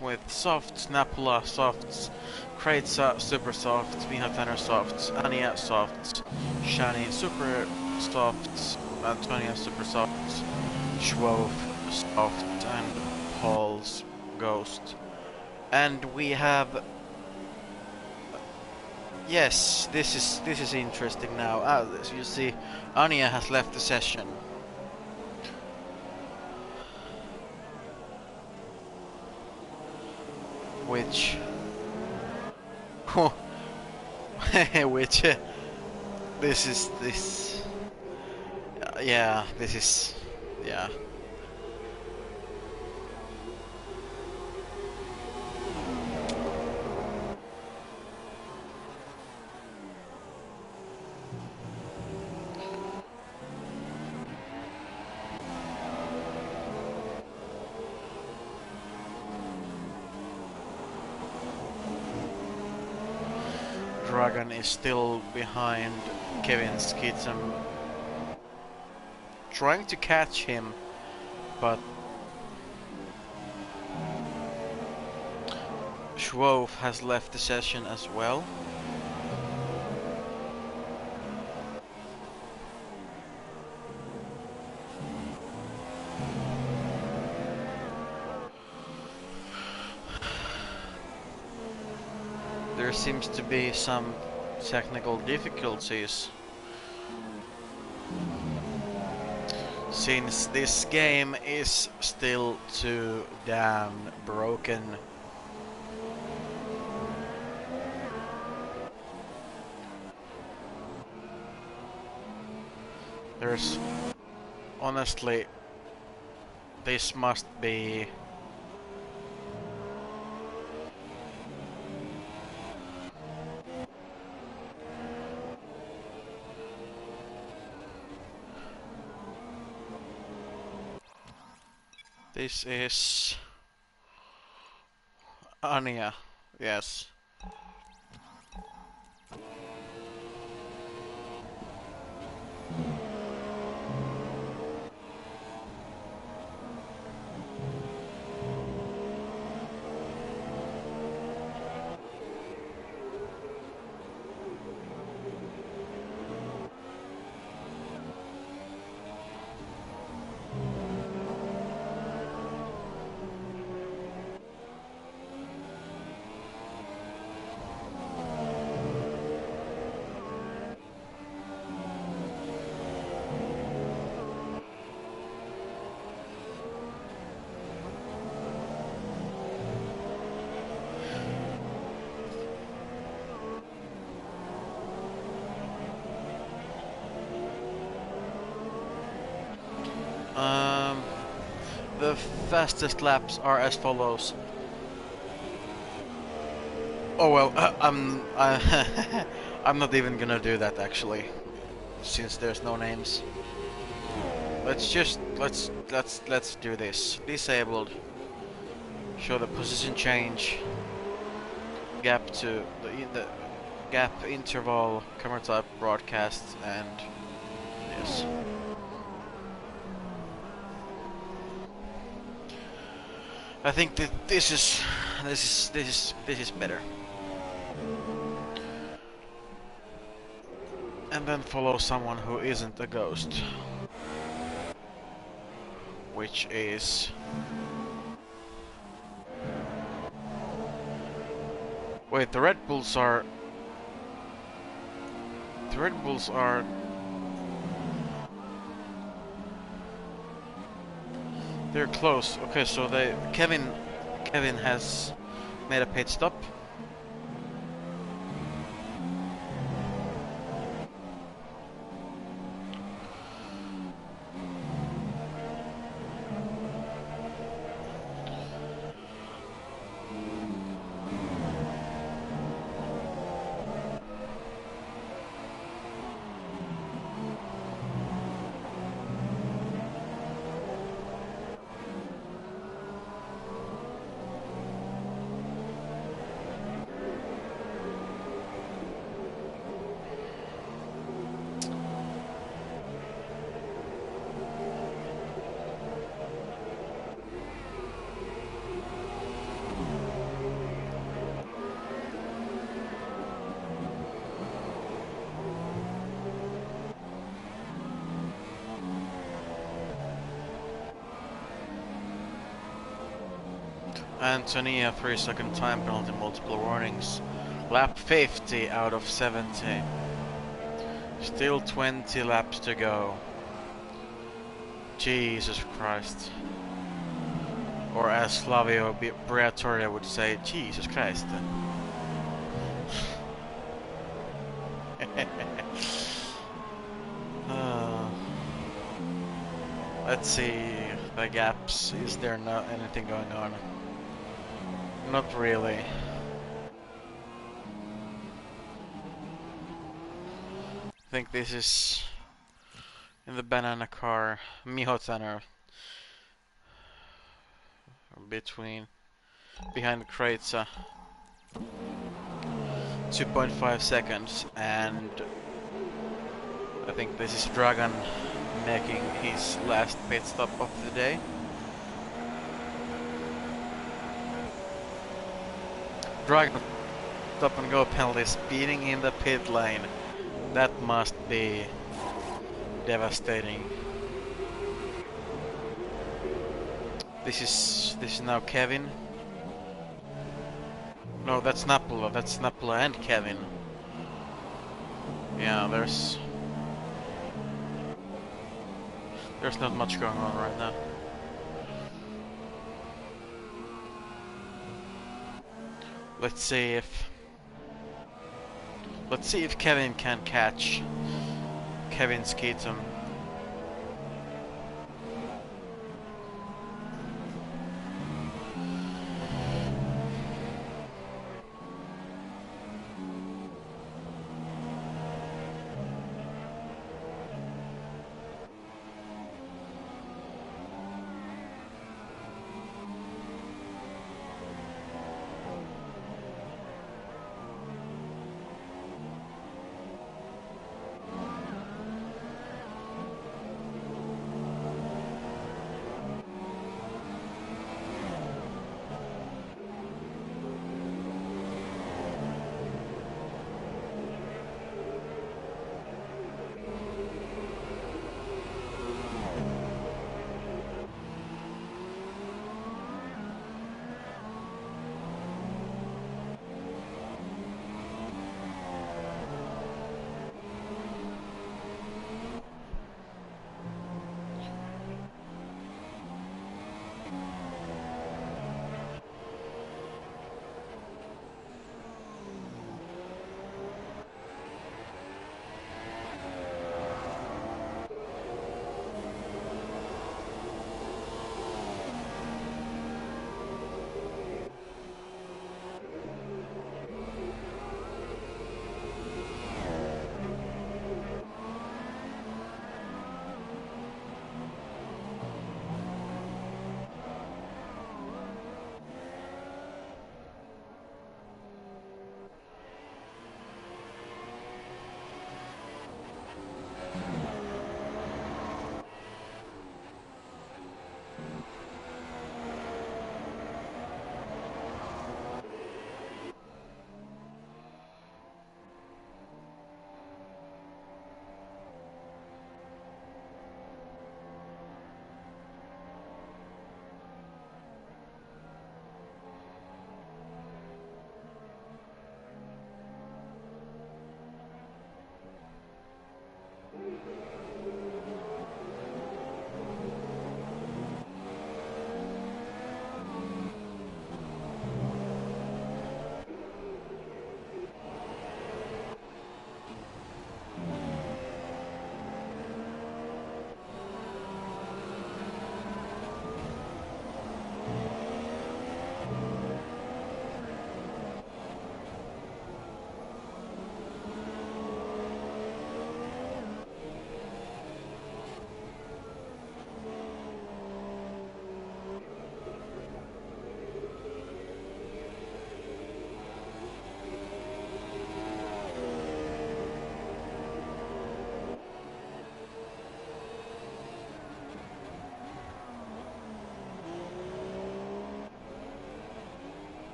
with softs, Napula softs, Kreitza super softs, Miha Tanner softs, Anya softs, Shani super softs, Antonia super softs, Schwove soft, and Paul's ghost. And we have... Yes, this is interesting now. As you see, Anya has left the session. Which... which... this... yeah, this is... yeah. Dragan is still behind Kevin Skitsum, trying to catch him, but Schwove has left the session as well. There seems to be some technical difficulties, since this game is still too damn broken. There's... honestly, this must be... This is... Anya, yes. The fastest laps are as follows. Oh well, I'm not even gonna do that actually, since there's no names. Let's do this. Disabled. Show the position change. Gap to the gap interval, camera type, broadcast, and yes. I think that this is better. And then follow someone who isn't a ghost, which is... Wait, the Red Bulls are... The Red Bulls are... They're close. Okay, so Kevin has made a pit stop. Antonia 3-second time penalty, multiple warnings. Lap 50 out of 70. Still 20 laps to go. Jesus Christ. Or as Flavio Briatore would say, Jesus Christ. Let's see the gaps. Is there not anything going on? Not really. I think this is in the banana car. Mihotaner behind Kreitza. 2.5 seconds, and I think this is Dragan making his last pit stop of the day. Dragan stop and go penalty, speeding in the pit lane. That must be devastating. This is now Kevin. No, that's Napula. That's Napula and Kevin. Yeah, there's not much going on right now. Let's see if Kevin can catch Kevin Skeeton.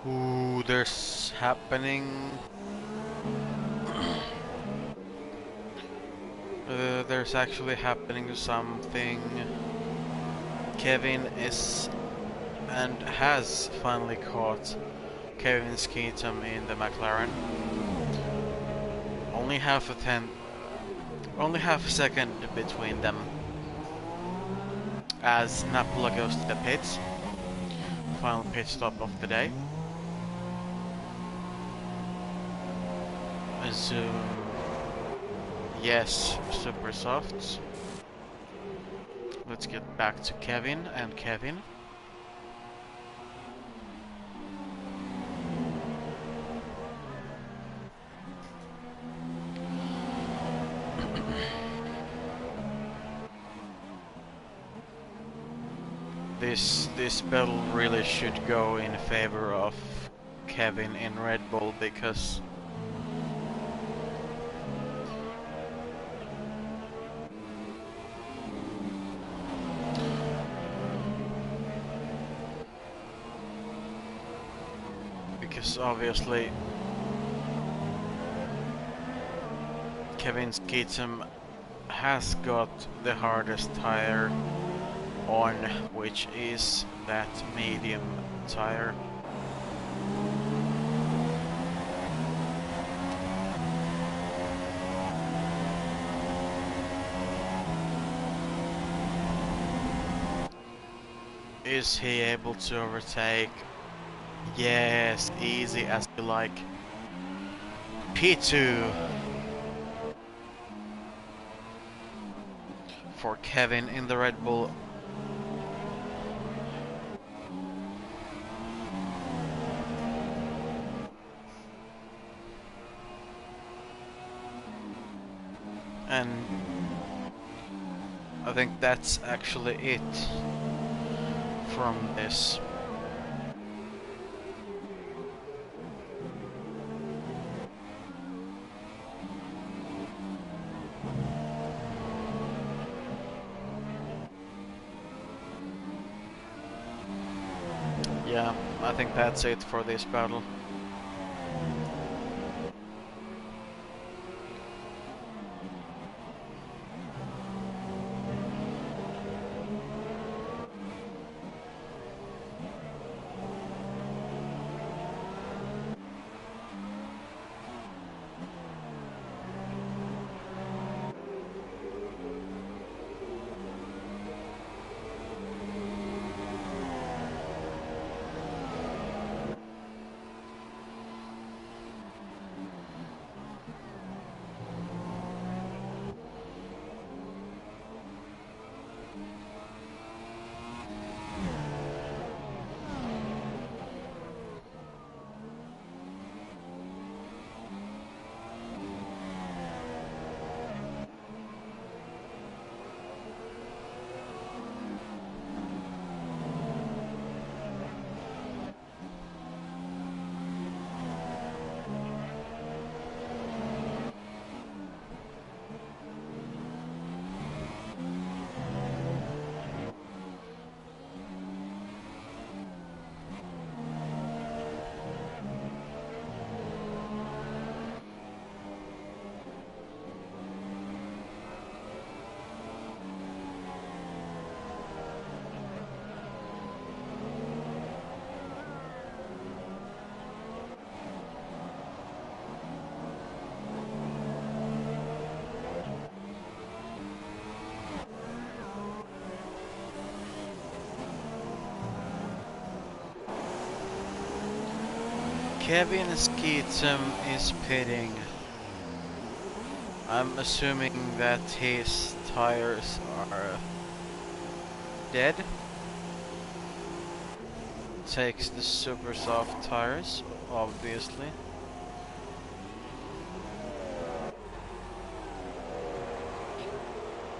Ooh, there's happening. There's actually happening something. Kevin is and has finally caught Kevin Skeetum in the McLaren. Only half a second between them as Napola goes to the pits. Final pit stop of the day. Zoom. Yes, super soft. Let's get back to Kevin and Kevin. This battle really should go in favor of Kevin in Red Bull because obviously Kevin Skeetum has got the hardest tire on, which is that medium tire. Is he able to overtake? Yes, easy as you like. P2 for Kevin in the Red Bull. And I think that's actually it from this. Yeah, I think that's it for this battle. Kevin Skeetum is pitting. I'm assuming that his tires are dead. Takes the super soft tires, obviously.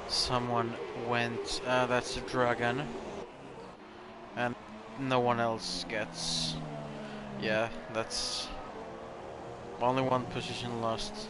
Someone went, that's a dragon. And no one else gets. Yeah, that's only one position lost.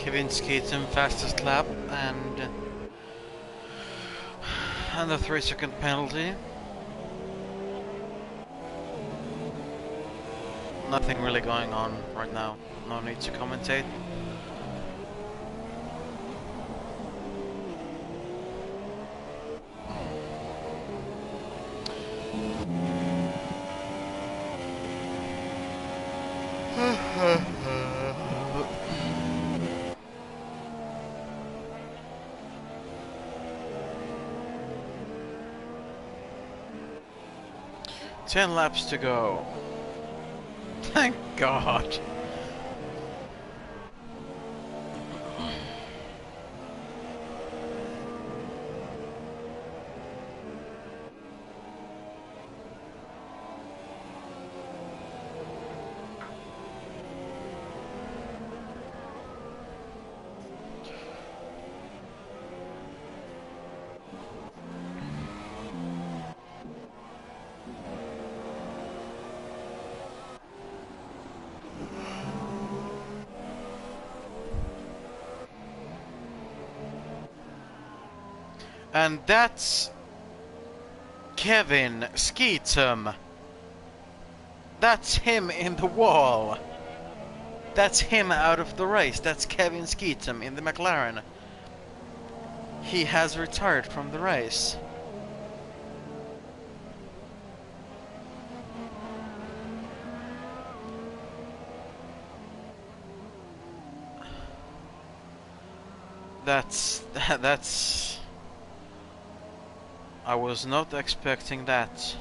Kevin Skeeton fastest lap and the 3-second penalty. Nothing really going on right now. No need to commentate. Ten laps to go. Thank God. And that's Kevin Skeetum. That's him in the wall. That's him out of the race. That's Kevin Skeetum in the McLaren. He has retired from the race. That's I was not expecting that.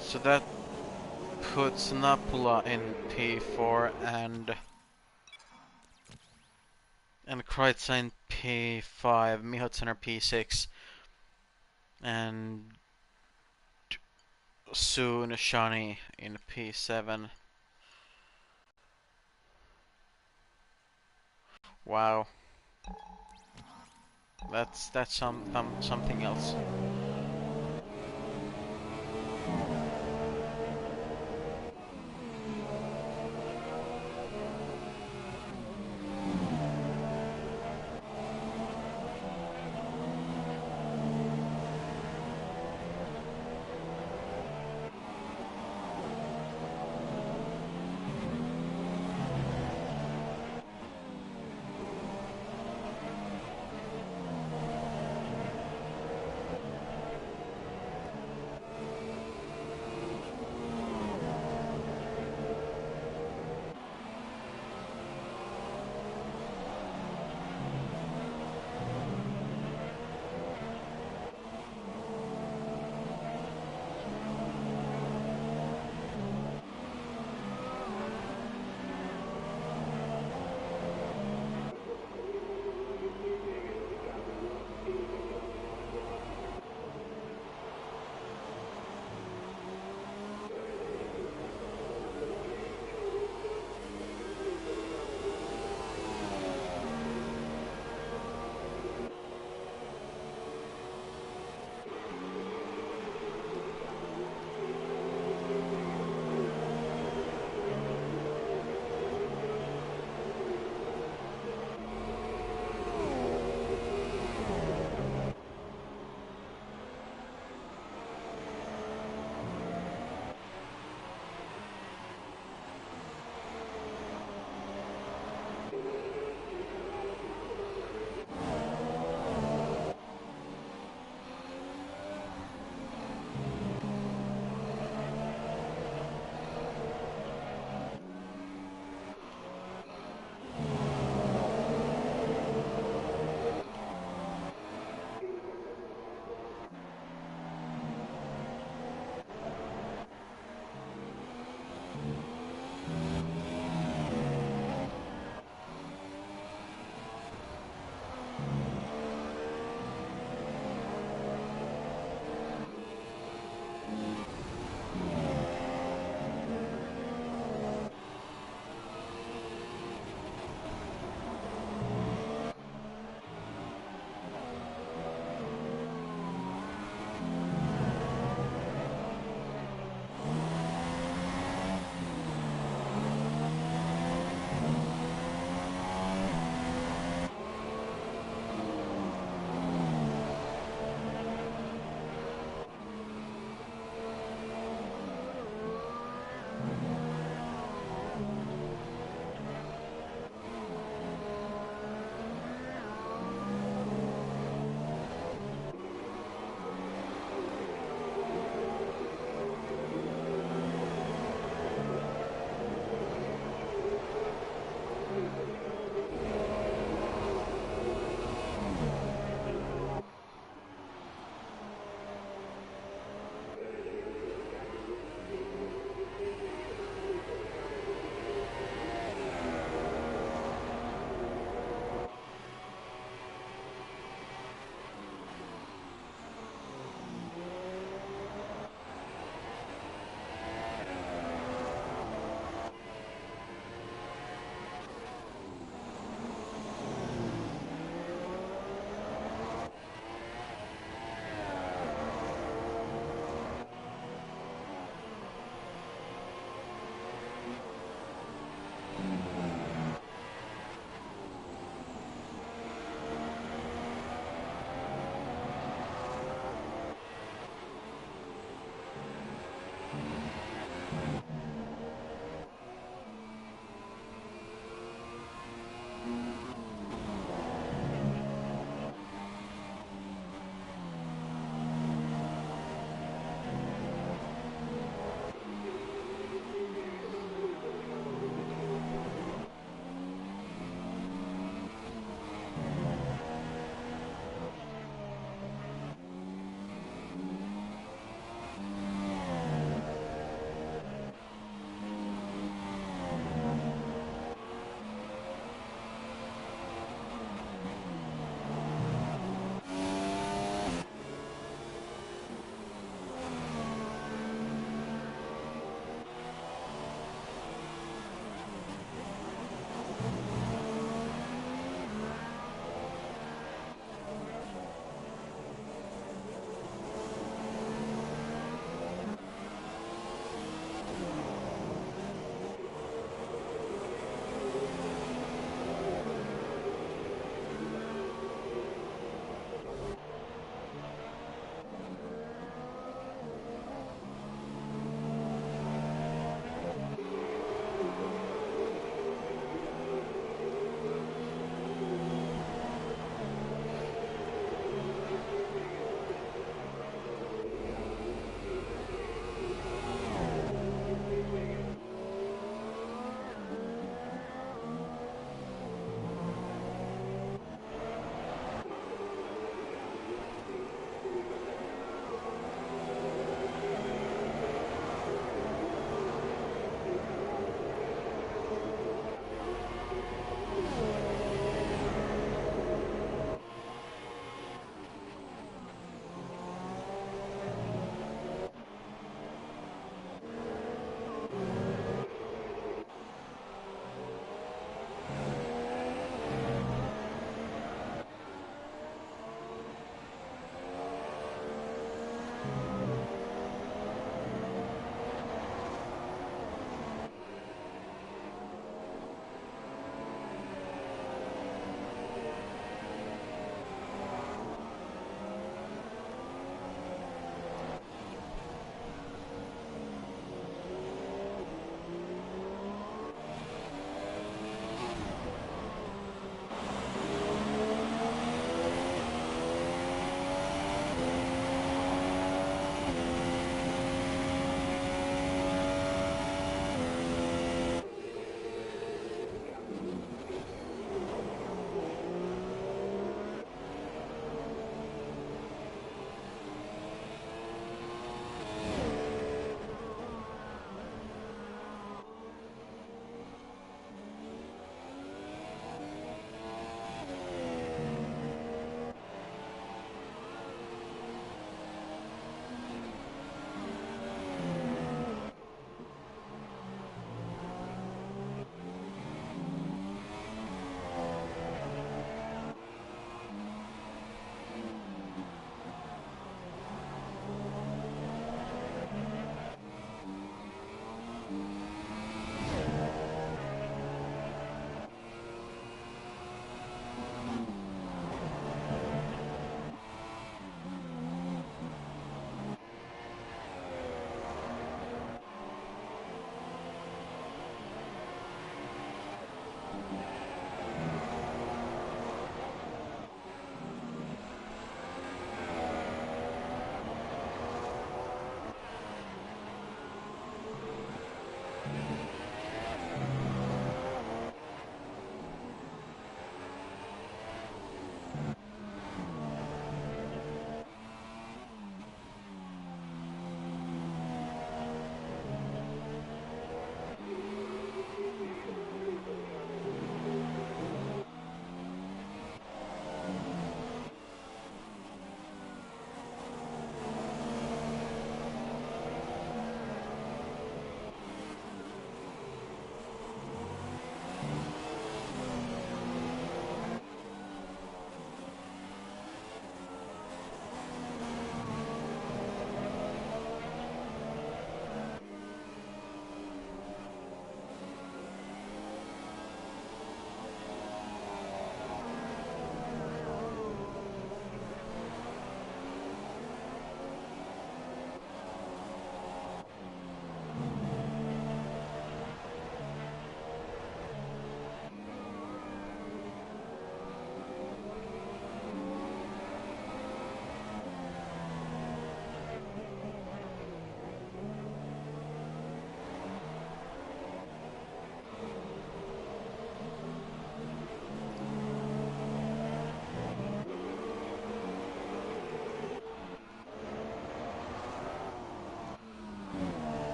So that puts Napula in P4 and Kreitzer in P5, Mihotsner P6, and soon Shani in P7. Wow, that's something else.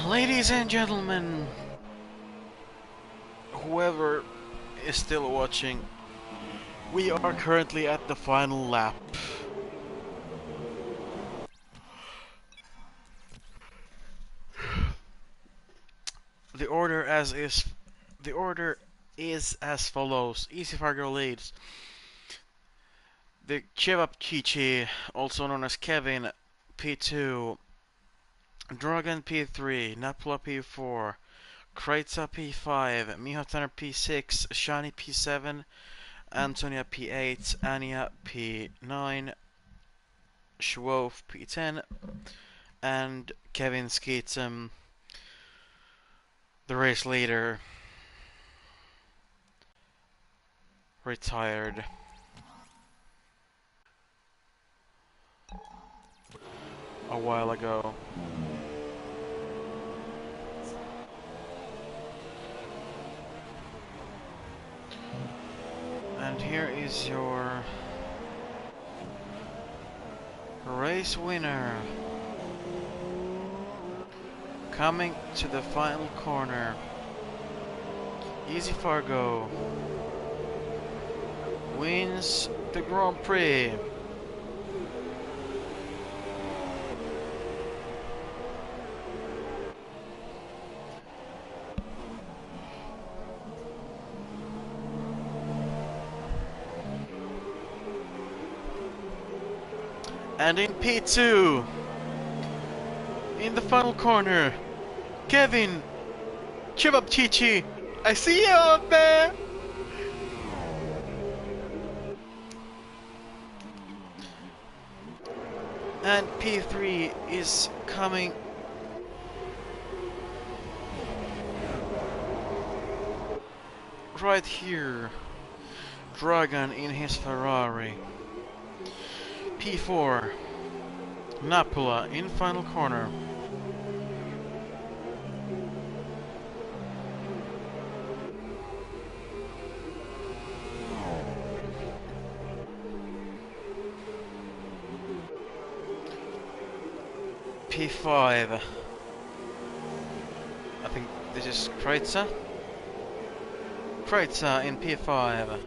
Ladies and gentlemen, whoever is still watching, we are currently at the final lap. The order is as follows. Easy Fargo leads. The Chevap Chichi, also known as Kevin, P2. Dragan P3, Napula P4, Kreitza P5, Mihotaner P6, Shani P7, Antonia P8, Anya P9, Schwof P10, and Kevin Skeetum, the race leader, retired. A while ago. And here is your race winner, coming to the final corner. Easy Fargo wins the Grand Prix. And in P2, in the final corner, Kevin Chivapchichi, I see you up there! And P3 is coming right here, Dragan in his Ferrari. P4, Napula in final corner. P5, I think this is Kreitza. Kreitza in P5.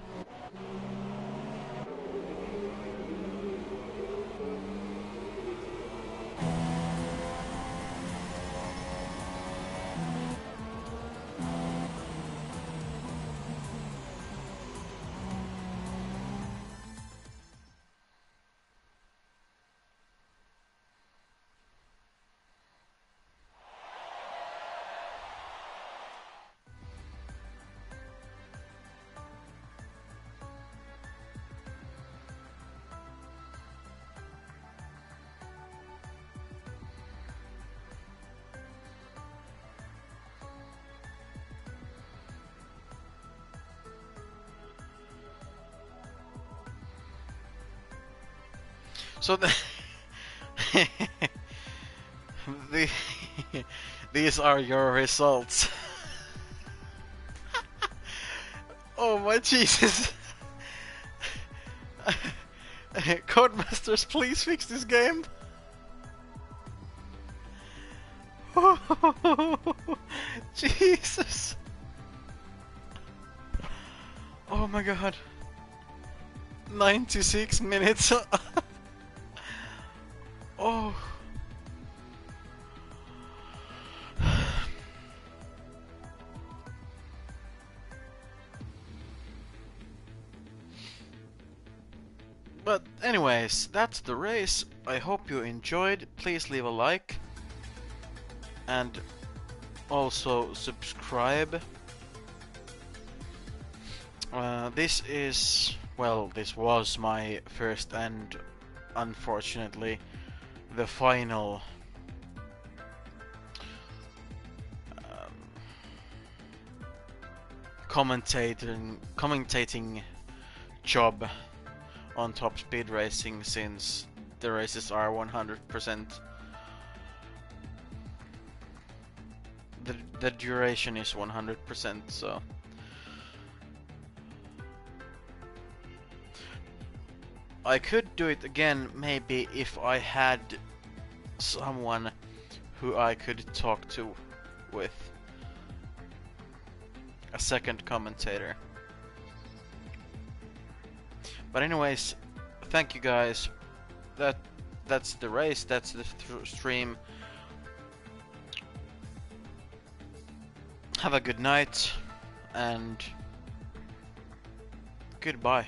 So these are your results. Oh my Jesus! Codemasters, please fix this game. Jesus! Oh my God! 96 minutes. Oh. But anyways, that's the race. I hope you enjoyed. Please leave a like and also subscribe. This was my first and unfortunately the final commentating job on TopSpeedRacing, since the races are 100%. The duration is 100%, so I could do it again maybe if I had someone who I could talk to with a second commentator. But anyways, thank you guys. That's the race, that's the stream. Have a good night and goodbye.